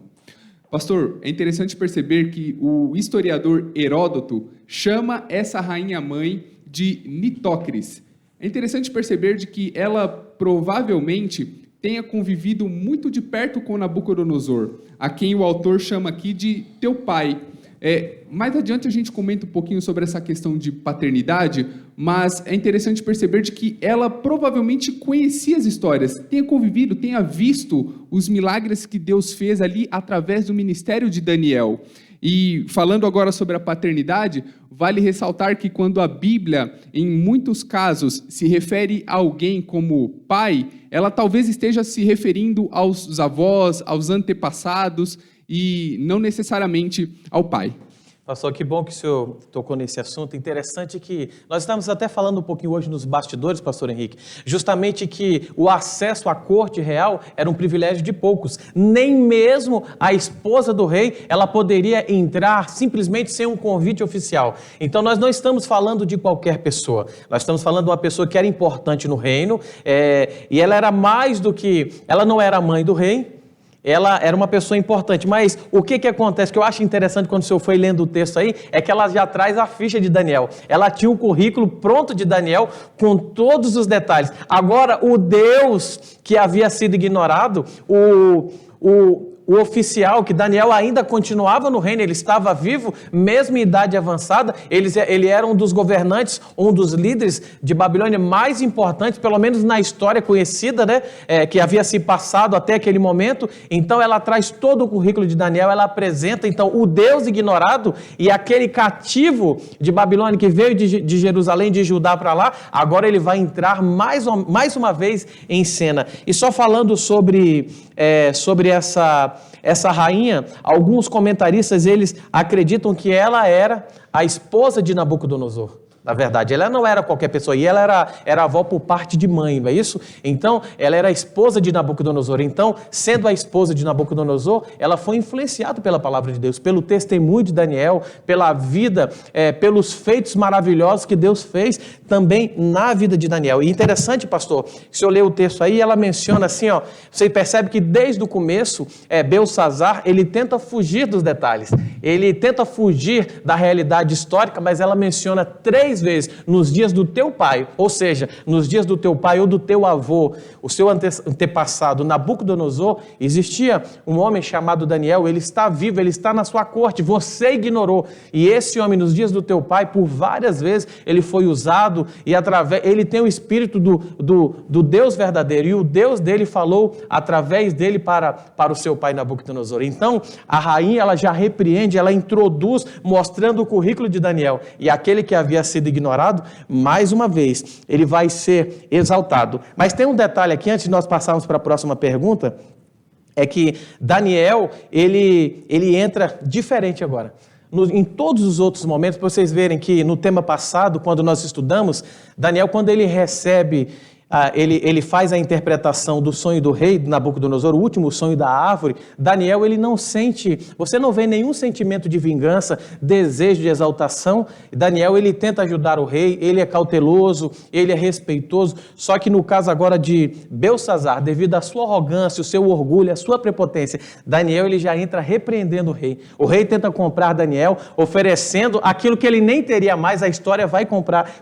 Pastor, é interessante perceber que o historiador Heródoto chama essa rainha-mãe de Nitócris. É interessante perceber de que ela provavelmente tenha convivido muito de perto com Nabucodonosor, a quem o autor chama aqui de teu pai. Mais adiante a gente comenta um pouquinho sobre essa questão de paternidade, mas é interessante perceber de que ela provavelmente conhecia as histórias, tenha convivido, tenha visto os milagres que Deus fez ali através do ministério de Daniel. E falando agora sobre a paternidade, vale ressaltar que quando a Bíblia, em muitos casos, se refere a alguém como pai, ela talvez esteja se referindo aos avós, aos antepassados e não necessariamente ao pai. Pastor, que bom que o senhor tocou nesse assunto. Interessante que nós estamos até falando um pouquinho hoje nos bastidores, pastor Henrique, justamente que o acesso à corte real era um privilégio de poucos. Nem mesmo a esposa do rei, ela poderia entrar simplesmente sem um convite oficial. Então nós não estamos falando de qualquer pessoa. Nós estamos falando de uma pessoa que era importante no reino, e ela era mais do que... Ela não era a mãe do rei, ela era uma pessoa importante, mas o que acontece, que eu acho interessante quando o senhor foi lendo o texto aí, é que ela já traz a ficha de Daniel. Ela tinha o currículo pronto de Daniel, com todos os detalhes. Agora, o Deus que havia sido ignorado, o oficial, que Daniel ainda continuava no reino, ele estava vivo, mesmo em idade avançada, ele era um dos governantes, um dos líderes de Babilônia mais importantes, pelo menos na história conhecida, né, que havia se passado até aquele momento. Então ela traz todo o currículo de Daniel, ela apresenta então o Deus ignorado e aquele cativo de Babilônia que veio de Jerusalém, de Judá para lá, agora ele vai entrar mais uma vez em cena. E só falando sobre essa rainha, alguns comentaristas, eles acreditam que ela era a esposa de Nabucodonosor. Na verdade, ela não era qualquer pessoa, e ela era avó por parte de mãe, não é isso? Então, ela era a esposa de Nabucodonosor. Então, sendo a esposa de Nabucodonosor, ela foi influenciada pela palavra de Deus, pelo testemunho de Daniel, pela vida, pelos feitos maravilhosos que Deus fez também na vida de Daniel. E interessante, pastor, se eu ler o texto aí, ela menciona assim, ó, você percebe que desde o começo, Belsazzar, ele tenta fugir dos detalhes, ele tenta fugir da realidade histórica, mas ela menciona 3 vezes, nos dias do teu pai, ou seja, nos dias do teu pai ou do teu avô, o seu antepassado Nabucodonosor, existia um homem chamado Daniel, ele está vivo, ele está na sua corte, você ignorou, e esse homem nos dias do teu pai, por várias vezes, ele foi usado, e ele tem o espírito do Deus verdadeiro, e o Deus dele falou através dele para o seu pai Nabucodonosor. Então, a rainha, ela já repreende, ela introduz, mostrando o currículo de Daniel, e aquele que havia sido ignorado, mais uma vez, ele vai ser exaltado. Mas tem um detalhe aqui, antes de nós passarmos para a próxima pergunta, é que Daniel, ele entra diferente agora. Em todos os outros momentos, para vocês verem que no tema passado, quando nós estudamos, Daniel, quando ele recebe... Ele faz a interpretação do sonho do rei Nabucodonosor, o último sonho da árvore. Daniel, ele não sente, você não vê nenhum sentimento de vingança, desejo de exaltação. Daniel, ele tenta ajudar o rei, ele é cauteloso, ele é respeitoso, só que no caso agora de Belsazzar, devido à sua arrogância, o seu orgulho, a sua prepotência, Daniel, ele já entra repreendendo o rei. O rei tenta comprar Daniel, oferecendo aquilo que ele nem teria mais, a história vai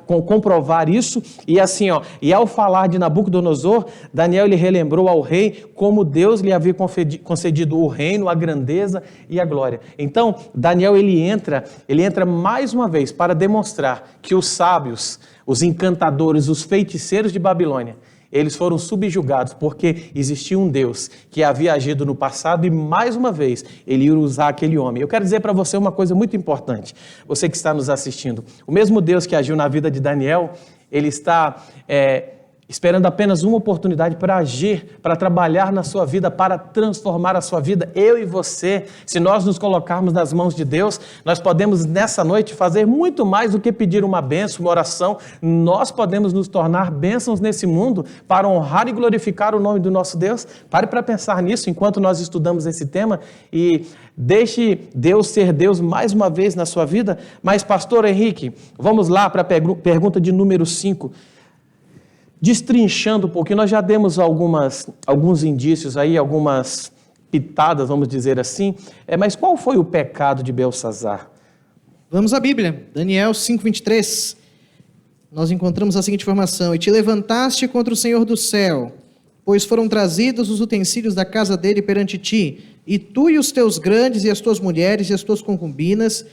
comprovar isso, e assim, e ao falar de Nabucodonosor, Daniel ele relembrou ao rei como Deus lhe havia concedido o reino, a grandeza e a glória. Então, Daniel ele entra mais uma vez para demonstrar que os sábios, os encantadores, os feiticeiros de Babilônia, eles foram subjugados porque existia um Deus que havia agido no passado e mais uma vez ele ia usar aquele homem. Eu quero dizer para você uma coisa muito importante, você que está nos assistindo. O mesmo Deus que agiu na vida de Daniel, ele está esperando apenas uma oportunidade para agir, para trabalhar na sua vida, para transformar a sua vida. Eu e você, se nós nos colocarmos nas mãos de Deus, nós podemos nessa noite fazer muito mais do que pedir uma bênção, uma oração. Nós podemos nos tornar bênçãos nesse mundo para honrar e glorificar o nome do nosso Deus. Pare para pensar nisso enquanto nós estudamos esse tema e deixe Deus ser Deus mais uma vez na sua vida. Mas, pastor Henrique, vamos lá para a pergunta de número 5. Destrinchando um pouquinho, nós já demos alguns indícios aí, algumas pitadas, vamos dizer assim, mas qual foi o pecado de Belsazzar? Vamos à Bíblia, Daniel 5:23. Nós encontramos a seguinte informação: e te levantaste contra o Senhor do céu, pois foram trazidos os utensílios da casa dele perante ti, e tu e os teus grandes e as tuas mulheres e as tuas concubinas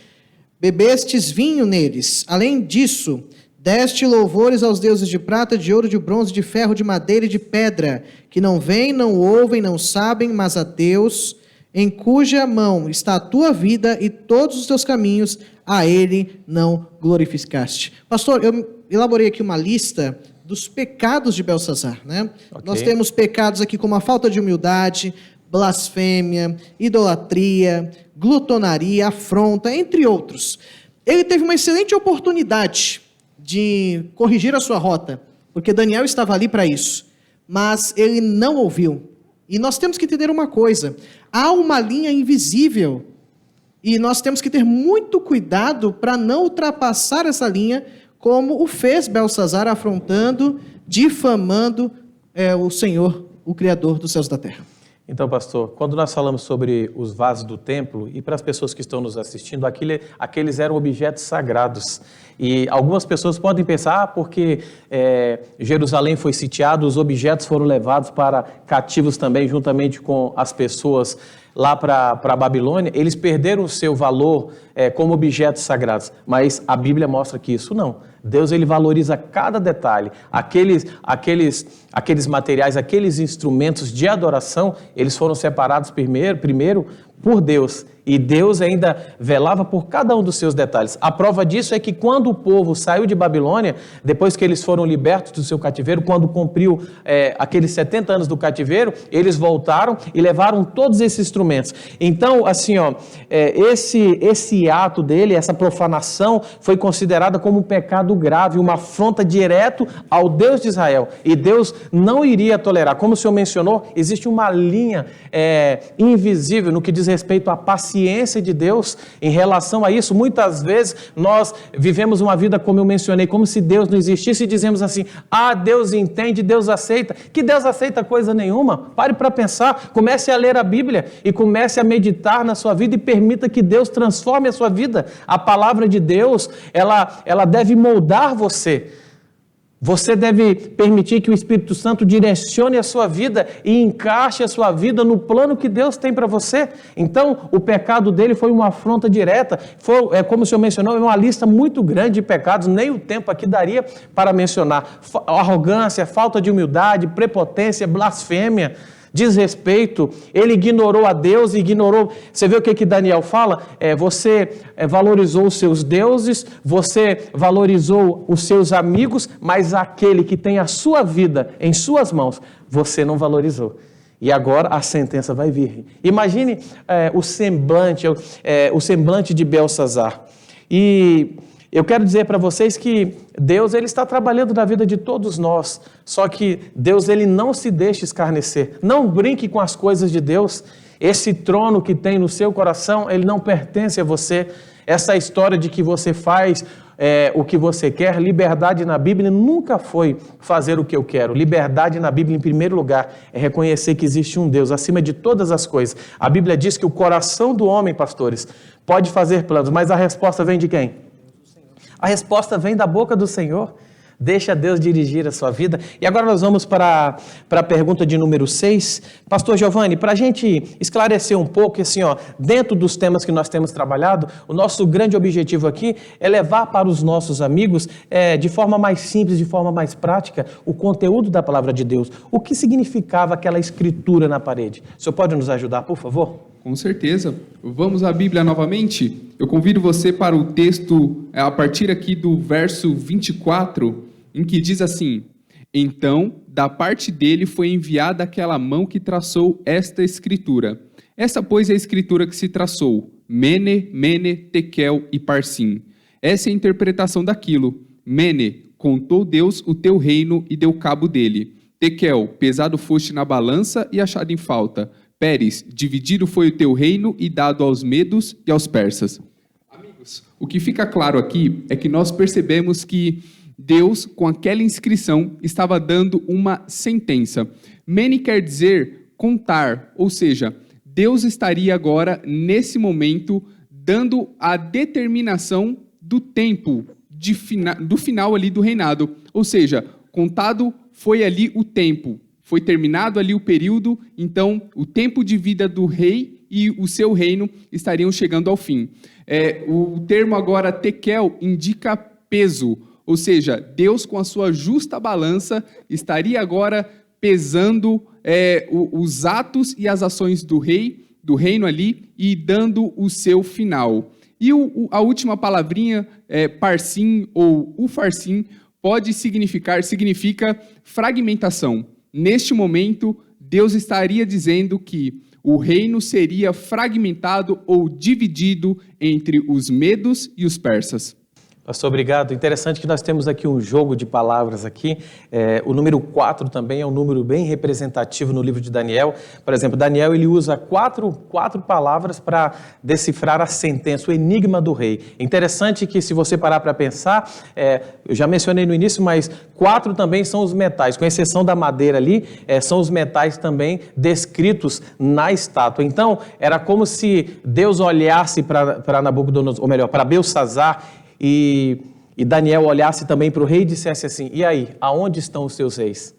bebestes vinho neles. Além disso, deste louvores aos deuses de prata, de ouro, de bronze, de ferro, de madeira e de pedra, que não veem, não ouvem, não sabem, mas a Deus em cuja mão está a tua vida e todos os teus caminhos, a ele não glorificaste. Pastor, eu elaborei aqui uma lista dos pecados de Belsazar, né? Ok. Nós temos pecados aqui como a falta de humildade, blasfêmia, idolatria, glutonaria, afronta, entre outros. Ele teve uma excelente oportunidade de corrigir a sua rota, porque Daniel estava ali para isso, mas ele não ouviu. E nós temos que entender uma coisa: há uma linha invisível e nós temos que ter muito cuidado para não ultrapassar essa linha, como o fez Belsazar, afrontando, difamando o Senhor, o Criador dos céus e da terra. Então, pastor, quando nós falamos sobre os vasos do templo, e para as pessoas que estão nos assistindo, aqueles eram objetos sagrados. E algumas pessoas podem pensar, porque Jerusalém foi sitiado, os objetos foram levados para cativos também, juntamente com as pessoas lá para a Babilônia, eles perderam o seu valor como objetos sagrados. Mas a Bíblia mostra que isso não. Deus, ele valoriza cada detalhe. Aqueles materiais, aqueles instrumentos de adoração, eles foram separados primeiro por Deus. E Deus ainda velava por cada um dos seus detalhes. A prova disso é que quando o povo saiu de Babilônia, depois que eles foram libertos do seu cativeiro, quando cumpriu aqueles 70 anos do cativeiro, eles voltaram e levaram todos esses instrumentos. Então, assim, esse ato dele, essa profanação, foi considerada como um pecado grave, uma afronta direto ao Deus de Israel. E Deus não iria tolerar. Como o senhor mencionou, existe uma linha invisível no que diz respeito à paciência de Deus em relação a isso. Muitas vezes nós vivemos uma vida, como eu mencionei, como se Deus não existisse, e dizemos assim: Deus entende, Deus aceita. Que Deus aceita coisa nenhuma. Pare para pensar, comece a ler a Bíblia e comece a meditar na sua vida e permita que Deus transforme a sua vida. A palavra de Deus, ela deve moldar você. Você deve permitir que o Espírito Santo direcione a sua vida e encaixe a sua vida no plano que Deus tem para você. Então, o pecado dele foi uma afronta direta. Como o senhor mencionou, é uma lista muito grande de pecados, nem o tempo aqui daria para mencionar. Arrogância, falta de humildade, prepotência, blasfêmia, desrespeito. Ele ignorou a Deus, ignorou. Você vê o que Daniel fala? Você valorizou os seus deuses, você valorizou os seus amigos, mas aquele que tem a sua vida em suas mãos, você não valorizou. E agora a sentença vai vir. Imagine o semblante de Belsazar. E eu quero dizer para vocês que Deus, ele está trabalhando na vida de todos nós, só que Deus, ele não se deixa escarnecer. Não brinque com as coisas de Deus. Esse trono que tem no seu coração, ele não pertence a você. Essa história de que você faz o que você quer, liberdade na Bíblia nunca foi fazer o que eu quero. Liberdade na Bíblia, em primeiro lugar, é reconhecer que existe um Deus acima de todas as coisas. A Bíblia diz que o coração do homem, pastores, pode fazer planos, mas a resposta vem de quem? A resposta vem da boca do Senhor. Deixa Deus dirigir a sua vida. E agora nós vamos para a pergunta de número 6. Pastor Giovanni, para a gente esclarecer um pouco, assim, dentro dos temas que nós temos trabalhado, o nosso grande objetivo aqui é levar para os nossos amigos, de forma mais simples, de forma mais prática, o conteúdo da palavra de Deus. O que significava aquela escritura na parede? O senhor pode nos ajudar, por favor? Com certeza. Vamos à Bíblia novamente? Eu convido você para o texto, a partir aqui do verso 24, em que diz assim: Então, da parte dele foi enviada aquela mão que traçou esta escritura. Essa, pois, é a escritura que se traçou: Mene, Mene, Tekel e Parsim. Essa é a interpretação daquilo. Mene, contou Deus o teu reino e deu cabo dele. Tekel, pesado foste na balança e achado em falta. Pérez, dividido foi o teu reino e dado aos medos e aos persas. Amigos, o que fica claro aqui é que nós percebemos que Deus, com aquela inscrição, estava dando uma sentença. Mene quer dizer contar, ou seja, Deus estaria agora, nesse momento, dando a determinação do tempo, do final ali do reinado. Ou seja, contado foi ali o tempo. Foi terminado ali o período, então o tempo de vida do rei e o seu reino estariam chegando ao fim. O termo agora tekel indica peso, ou seja, Deus com a sua justa balança estaria agora pesando os atos e as ações do rei do reino ali e dando o seu final. E a última palavrinha, parsim ou ufarsim, significa fragmentação. Neste momento, Deus estaria dizendo que o reino seria fragmentado ou dividido entre os medos e os persas. Pastor, obrigado. Interessante que nós temos aqui um jogo de palavras aqui. O número 4 também é um número bem representativo no livro de Daniel. Por exemplo, Daniel ele usa quatro palavras para decifrar a sentença, o enigma do rei. Interessante que se você parar para pensar, eu já mencionei no início, mas 4 também são os metais, com exceção da madeira ali, são os metais também descritos na estátua. Então, era como se Deus olhasse para Nabucodonosor, ou melhor, para Belsazar, e Daniel olhasse também para o rei e dissesse assim: e aí, aonde estão os seus reis?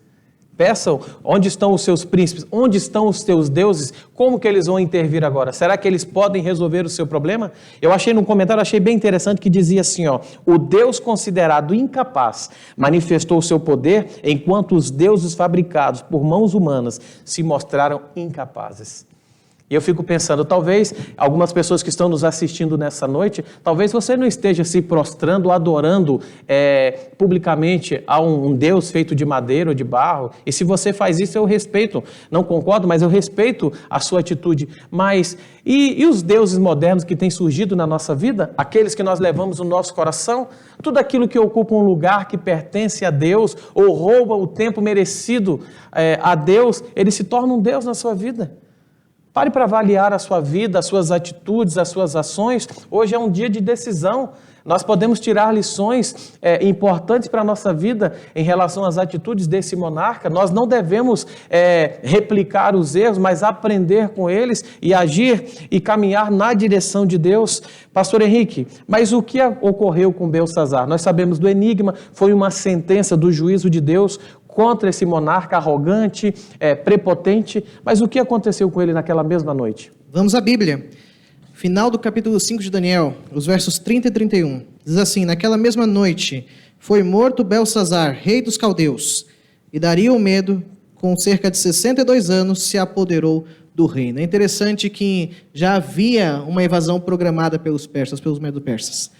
Peçam, onde estão os seus príncipes? Onde estão os teus deuses? Como que eles vão intervir agora? Será que eles podem resolver o seu problema? Eu achei num comentário, achei bem interessante que dizia assim, o Deus considerado incapaz manifestou o seu poder enquanto os deuses fabricados por mãos humanas se mostraram incapazes. E eu fico pensando, talvez algumas pessoas que estão nos assistindo nessa noite, talvez você não esteja se prostrando, adorando publicamente a um Deus feito de madeira ou de barro. E se você faz isso, eu respeito. Não concordo, mas eu respeito a sua atitude. Mas e os deuses modernos que têm surgido na nossa vida? Aqueles que nós levamos no nosso coração? Tudo aquilo que ocupa um lugar que pertence a Deus ou rouba o tempo merecido a Deus, ele se torna um Deus na sua vida. Pare para avaliar a sua vida, as suas atitudes, as suas ações. Hoje é um dia de decisão. Nós podemos tirar lições importantes para a nossa vida em relação às atitudes desse monarca. Nós não devemos replicar os erros, mas aprender com eles e agir e caminhar na direção de Deus. Pastor Henrique, mas o que ocorreu com Belsazar? Nós sabemos do enigma, foi uma sentença do juízo de Deus contra esse monarca arrogante, prepotente, mas o que aconteceu com ele naquela mesma noite? Vamos à Bíblia. Final do capítulo 5 de Daniel, os versos 30 e 31. Diz assim: naquela mesma noite foi morto Belsazar, rei dos caldeus, e Dario o Medo, com cerca de 62 anos, se apoderou do reino. É interessante que já havia uma invasão programada pelos persas, pelos medo-persas.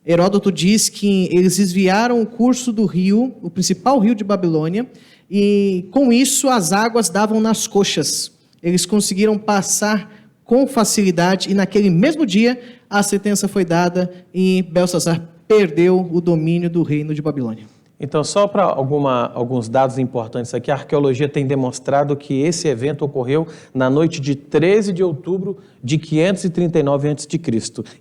Heródoto diz que eles desviaram o curso do rio, o principal rio de Babilônia, e com isso as águas davam nas coxas. Eles conseguiram passar com facilidade e naquele mesmo dia a sentença foi dada e Belsazar perdeu o domínio do reino de Babilônia. Então, só para alguns dados importantes aqui, a arqueologia tem demonstrado que esse evento ocorreu na noite de 13 de outubro de 539 a.C.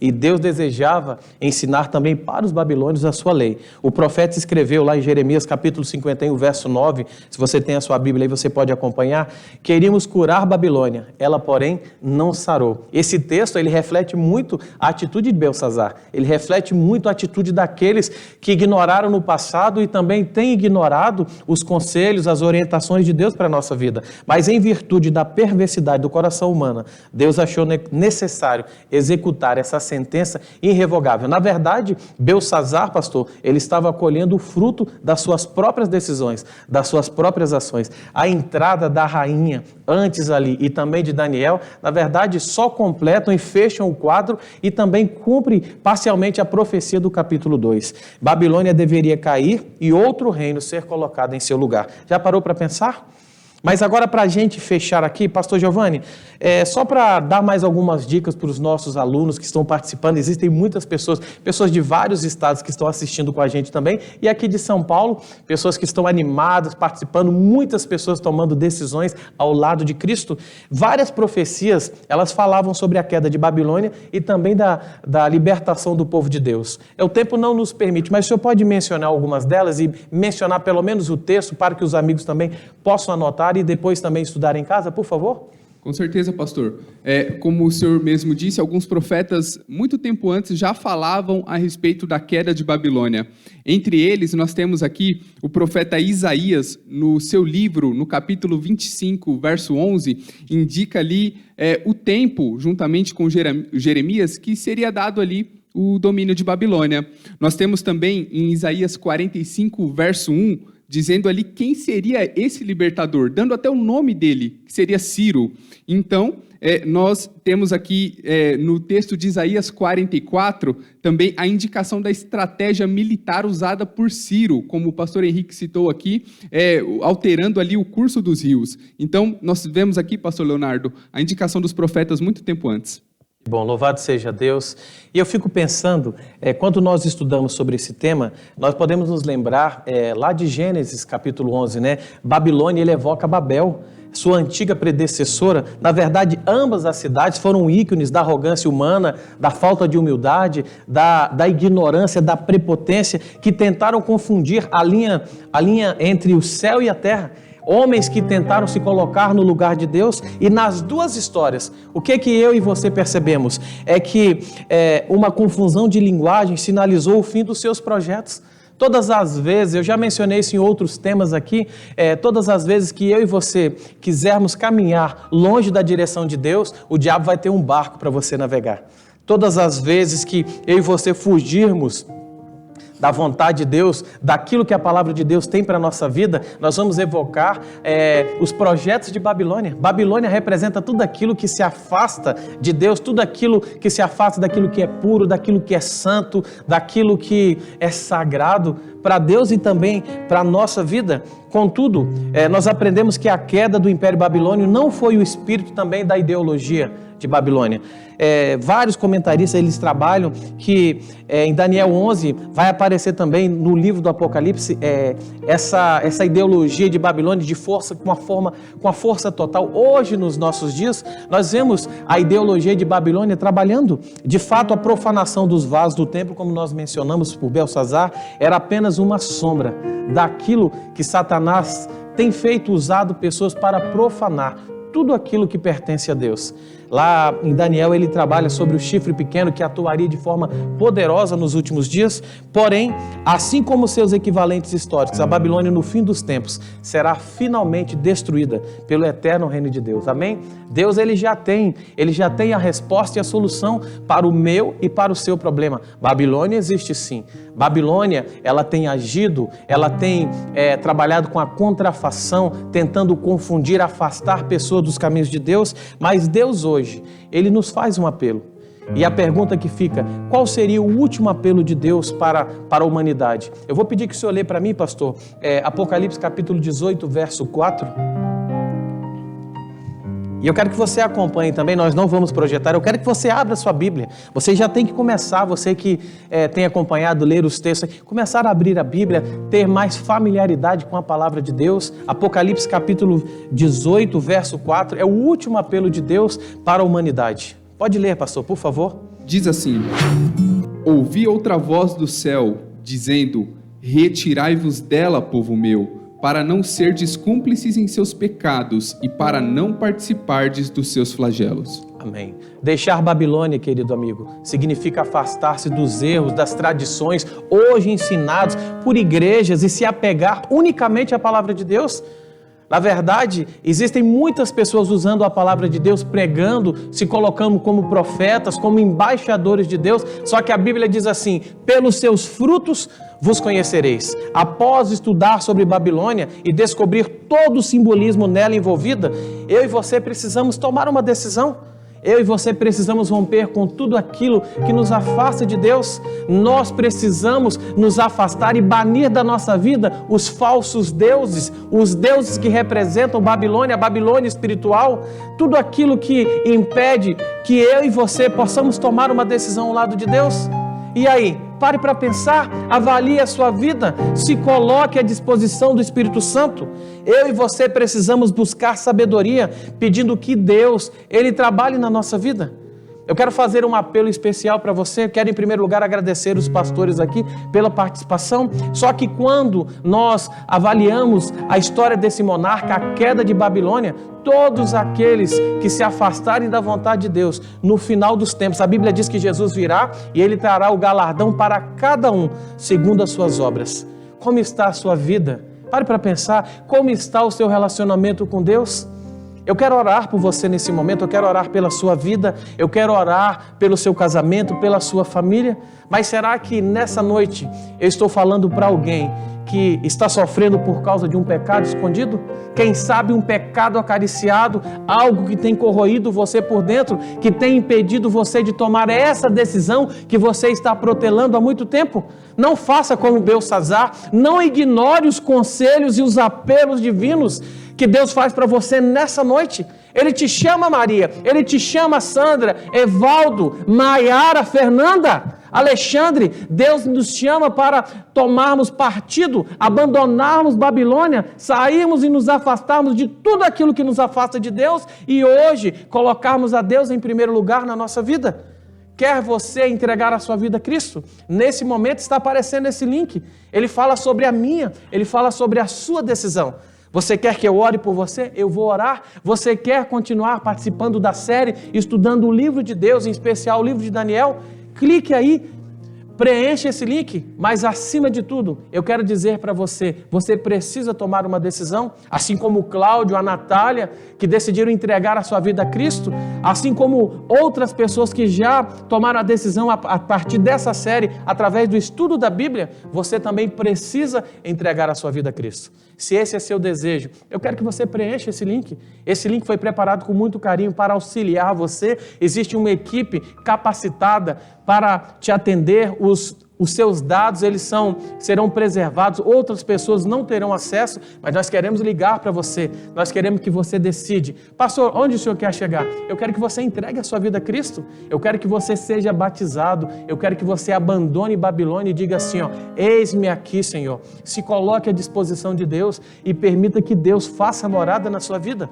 E Deus desejava ensinar também para os babilônios a sua lei. O profeta escreveu lá em Jeremias capítulo 51, verso 9, se você tem a sua Bíblia aí, você pode acompanhar: queríamos curar Babilônia, ela porém não sarou. Esse texto ele reflete muito a atitude de Belsazar, ele reflete muito a atitude daqueles que ignoraram no passado e também têm ignorado os conselhos, as orientações de Deus para a nossa vida. Mas em virtude da perversidade do coração humano, Deus achou necessário executar essa sentença irrevogável. Na verdade, Belsazar, pastor, ele estava colhendo o fruto das suas próprias decisões, das suas próprias ações. A entrada da rainha antes ali e também de Daniel, na verdade, só completam e fecham o quadro e também cumpre parcialmente a profecia do capítulo 2. Babilônia deveria cair e outro reino ser colocado em seu lugar. Já parou para pensar? Mas agora, para a gente fechar aqui, pastor Giovanni, só para dar mais algumas dicas para os nossos alunos que estão participando, existem muitas pessoas de vários estados que estão assistindo com a gente também, e aqui de São Paulo, pessoas que estão animadas, participando, muitas pessoas tomando decisões ao lado de Cristo. Várias profecias, elas falavam sobre a queda de Babilônia e também da libertação do povo de Deus. O tempo não nos permite, mas o senhor pode mencionar algumas delas e mencionar pelo menos o texto para que os amigos também possam anotar e depois também estudar em casa, por favor? Com certeza, pastor. Como o senhor mesmo disse, alguns profetas, muito tempo antes, já falavam a respeito da queda de Babilônia. Entre eles, nós temos aqui o profeta Isaías, no seu livro, no capítulo 25, verso 11, indica ali o tempo, juntamente com Jeremias, que seria dado ali o domínio de Babilônia. Nós temos também em Isaías 45, verso 1, dizendo ali quem seria esse libertador, dando até o nome dele, que seria Ciro. Então, nós temos aqui no texto de Isaías 44 também a indicação da estratégia militar usada por Ciro, como o pastor Henrique citou aqui, alterando ali o curso dos rios. Então, nós vemos aqui, pastor Leonardo, a indicação dos profetas muito tempo antes. Bom, louvado seja Deus. E eu fico pensando, quando nós estudamos sobre esse tema, nós podemos nos lembrar lá de Gênesis capítulo 11, né? Babilônia, ele evoca Babel, sua antiga predecessora. Na verdade, ambas as cidades foram ícones da arrogância humana, da falta de humildade, da ignorância, da prepotência, que tentaram confundir a linha entre o céu e a terra. Homens que tentaram se colocar no lugar de Deus. E nas duas histórias, o que eu e você percebemos? É que uma confusão de linguagem sinalizou o fim dos seus projetos. Todas as vezes, eu já mencionei isso em outros temas aqui, todas as vezes que eu e você quisermos caminhar longe da direção de Deus, o diabo vai ter um barco para você navegar. Todas as vezes que eu e você fugirmos da vontade de Deus, daquilo que a palavra de Deus tem para a nossa vida, nós vamos evocar os projetos de Babilônia. Babilônia representa tudo aquilo que se afasta de Deus, tudo aquilo que se afasta daquilo que é puro, daquilo que é santo, daquilo que é sagrado para Deus e também para a nossa vida. Contudo, nós aprendemos que a queda do Império Babilônio não foi o espírito também da ideologia de Babilônia. Vários comentaristas eles trabalham que em Daniel 11 vai aparecer também no livro do Apocalipse essa ideologia de Babilônia de força com a força total. Hoje, nos nossos dias, nós vemos a ideologia de Babilônia trabalhando. De fato, a profanação dos vasos do templo, como nós mencionamos por Belsazar, era apenas uma sombra daquilo que Satanás tem usado pessoas para profanar tudo aquilo que pertence a Deus. Lá em Daniel ele trabalha sobre o chifre pequeno que atuaria de forma poderosa nos últimos dias, porém, assim como seus equivalentes históricos, a Babilônia no fim dos tempos será finalmente destruída pelo eterno reino de Deus. Amém? Deus ele já tem a resposta e a solução para o meu e para o seu problema. Babilônia existe sim. Babilônia, ela tem agido, ela tem trabalhado com a contrafação, tentando confundir, afastar pessoas dos caminhos de Deus, mas Deus hoje, ele nos faz um apelo. E a pergunta que fica, qual seria o último apelo de Deus para a humanidade? Eu vou pedir que o senhor lê para mim, pastor, Apocalipse capítulo 18, verso 4. E eu quero que você acompanhe também, nós não vamos projetar, eu quero que você abra a sua Bíblia. Você já tem que começar, você que tem acompanhado, ler os textos, começar a abrir a Bíblia, ter mais familiaridade com a palavra de Deus. Apocalipse capítulo 18, verso 4, é o último apelo de Deus para a humanidade. Pode ler, pastor, por favor. Diz assim: ouvi outra voz do céu, dizendo, retirai-vos dela, povo meu, para não serdes cúmplices em seus pecados e para não participardes dos seus flagelos. Amém. Deixar Babilônia, querido amigo, significa afastar-se dos erros, das tradições, hoje ensinados por igrejas e se apegar unicamente à palavra de Deus. Na verdade, existem muitas pessoas usando a palavra de Deus, pregando, se colocando como profetas, como embaixadores de Deus, só que a Bíblia diz assim, pelos seus frutos vos conhecereis. Após estudar sobre Babilônia e descobrir todo o simbolismo nela envolvida, eu e você precisamos tomar uma decisão. Eu e você precisamos romper com tudo aquilo que nos afasta de Deus. Nós precisamos nos afastar e banir da nossa vida os falsos deuses, os deuses que representam Babilônia, a Babilônia espiritual, tudo aquilo que impede que eu e você possamos tomar uma decisão ao lado de Deus. E aí, pare para pensar, avalie a sua vida, se coloque à disposição do Espírito Santo. Eu e você precisamos buscar sabedoria, pedindo que Deus, Ele trabalhe na nossa vida. Eu quero fazer um apelo especial para você. Eu quero, em primeiro lugar, agradecer os pastores aqui pela participação. Só que quando nós avaliamos a história desse monarca, a queda de Babilônia, todos aqueles que se afastarem da vontade de Deus, no final dos tempos, a Bíblia diz que Jesus virá e Ele trará o galardão para cada um, segundo as suas obras. Como está a sua vida? Pare para pensar, como está o seu relacionamento com Deus? Eu quero orar por você nesse momento, eu quero orar pela sua vida, eu quero orar pelo seu casamento, pela sua família. Mas será que nessa noite eu estou falando para alguém que está sofrendo por causa de um pecado escondido? Quem sabe um pecado acariciado, algo que tem corroído você por dentro, que tem impedido você de tomar essa decisão que você está protelando há muito tempo? Não faça como Belsazar, não ignore os conselhos e os apelos divinos que Deus faz para você nessa noite. Ele te chama, Maria, Ele te chama, Sandra, Evaldo, Maiara, Fernanda, Alexandre. Deus nos chama para tomarmos partido, abandonarmos Babilônia, sairmos e nos afastarmos de tudo aquilo que nos afasta de Deus e hoje colocarmos a Deus em primeiro lugar na nossa vida. Quer você entregar a sua vida a Cristo? Nesse momento está aparecendo esse link. Ele fala sobre a minha, ele fala sobre a sua decisão. Você quer que eu ore por você? Eu vou orar. Você quer continuar participando da série, estudando o livro de Deus, em especial o livro de Daniel? Clique aí, preencha esse link. Mas acima de tudo, eu quero dizer para você, você precisa tomar uma decisão, assim como o Cláudio, a Natália, que decidiram entregar a sua vida a Cristo, assim como outras pessoas que já tomaram a decisão a partir dessa série, através do estudo da Bíblia, você também precisa entregar a sua vida a Cristo. Se esse é seu desejo, eu quero que você preencha esse link. Esse link foi preparado com muito carinho para auxiliar você. Existe uma equipe capacitada para te atender. Os seus dados serão preservados, outras pessoas não terão acesso, mas nós queremos ligar para você, nós queremos que você decide. Pastor, onde o senhor quer chegar? Eu quero que você entregue a sua vida a Cristo, eu quero que você seja batizado, eu quero que você abandone Babilônia e diga assim, eis-me aqui, Senhor. Se coloque à disposição de Deus e permita que Deus faça morada na sua vida.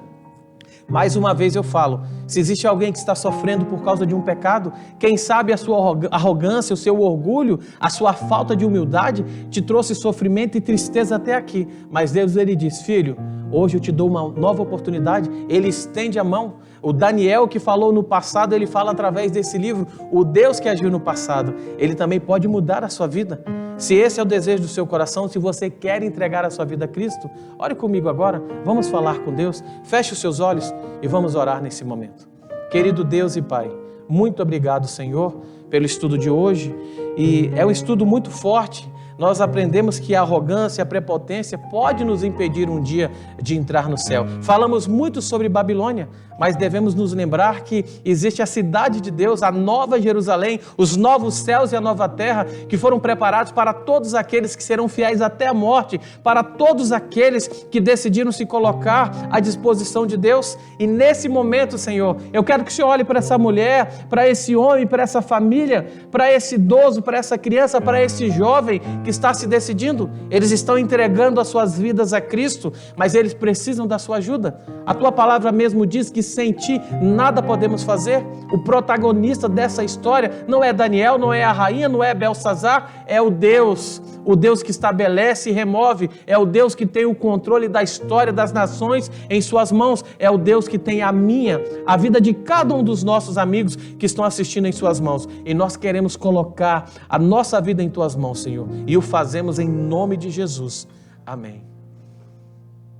Mais uma vez eu falo, se existe alguém que está sofrendo por causa de um pecado, quem sabe a sua arrogância, o seu orgulho, a sua falta de humildade te trouxe sofrimento e tristeza até aqui. Mas Deus, Ele diz, filho, hoje eu te dou uma nova oportunidade. Ele estende a mão. O Daniel que falou no passado, ele fala através desse livro, o Deus que agiu no passado, Ele também pode mudar a sua vida. Se esse é o desejo do seu coração, se você quer entregar a sua vida a Cristo, ore comigo agora, vamos falar com Deus, feche os seus olhos e vamos orar nesse momento. Querido Deus e Pai, muito obrigado, Senhor, pelo estudo de hoje, e é um estudo muito forte. Nós aprendemos que a arrogância, a prepotência pode nos impedir um dia de entrar no céu. Falamos muito sobre Babilônia, mas devemos nos lembrar que existe a cidade de Deus, a nova Jerusalém, os novos céus e a nova terra, que foram preparados para todos aqueles que serão fiéis até a morte, para todos aqueles que decidiram se colocar à disposição de Deus. E nesse momento, Senhor, eu quero que o Senhor olhe para essa mulher, para esse homem, para essa família, para esse idoso, para essa criança, para esse jovem que está se decidindo. Eles estão entregando as suas vidas a Cristo, mas eles precisam da sua ajuda. A tua palavra mesmo diz que sem ti nada podemos fazer. O protagonista dessa história não é Daniel, não é a rainha, não é Belsazar, é o Deus que estabelece e remove, é o Deus que tem o controle da história das nações em suas mãos, é o Deus que tem a vida de cada um dos nossos amigos que estão assistindo em suas mãos. E nós queremos colocar a nossa vida em tuas mãos, Senhor, e o fazemos em nome de Jesus. Amém.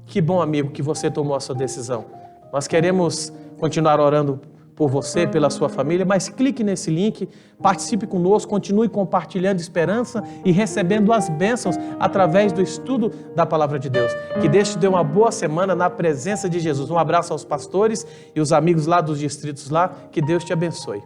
Que bom, amigo, que você tomou a sua decisão. Nós queremos continuar orando por você, pela sua família, mas clique nesse link, participe conosco, continue compartilhando esperança e recebendo as bênçãos através do estudo da Palavra de Deus. Que Deus te dê uma boa semana na presença de Jesus. Um abraço aos pastores e os amigos lá dos distritos lá, que Deus te abençoe.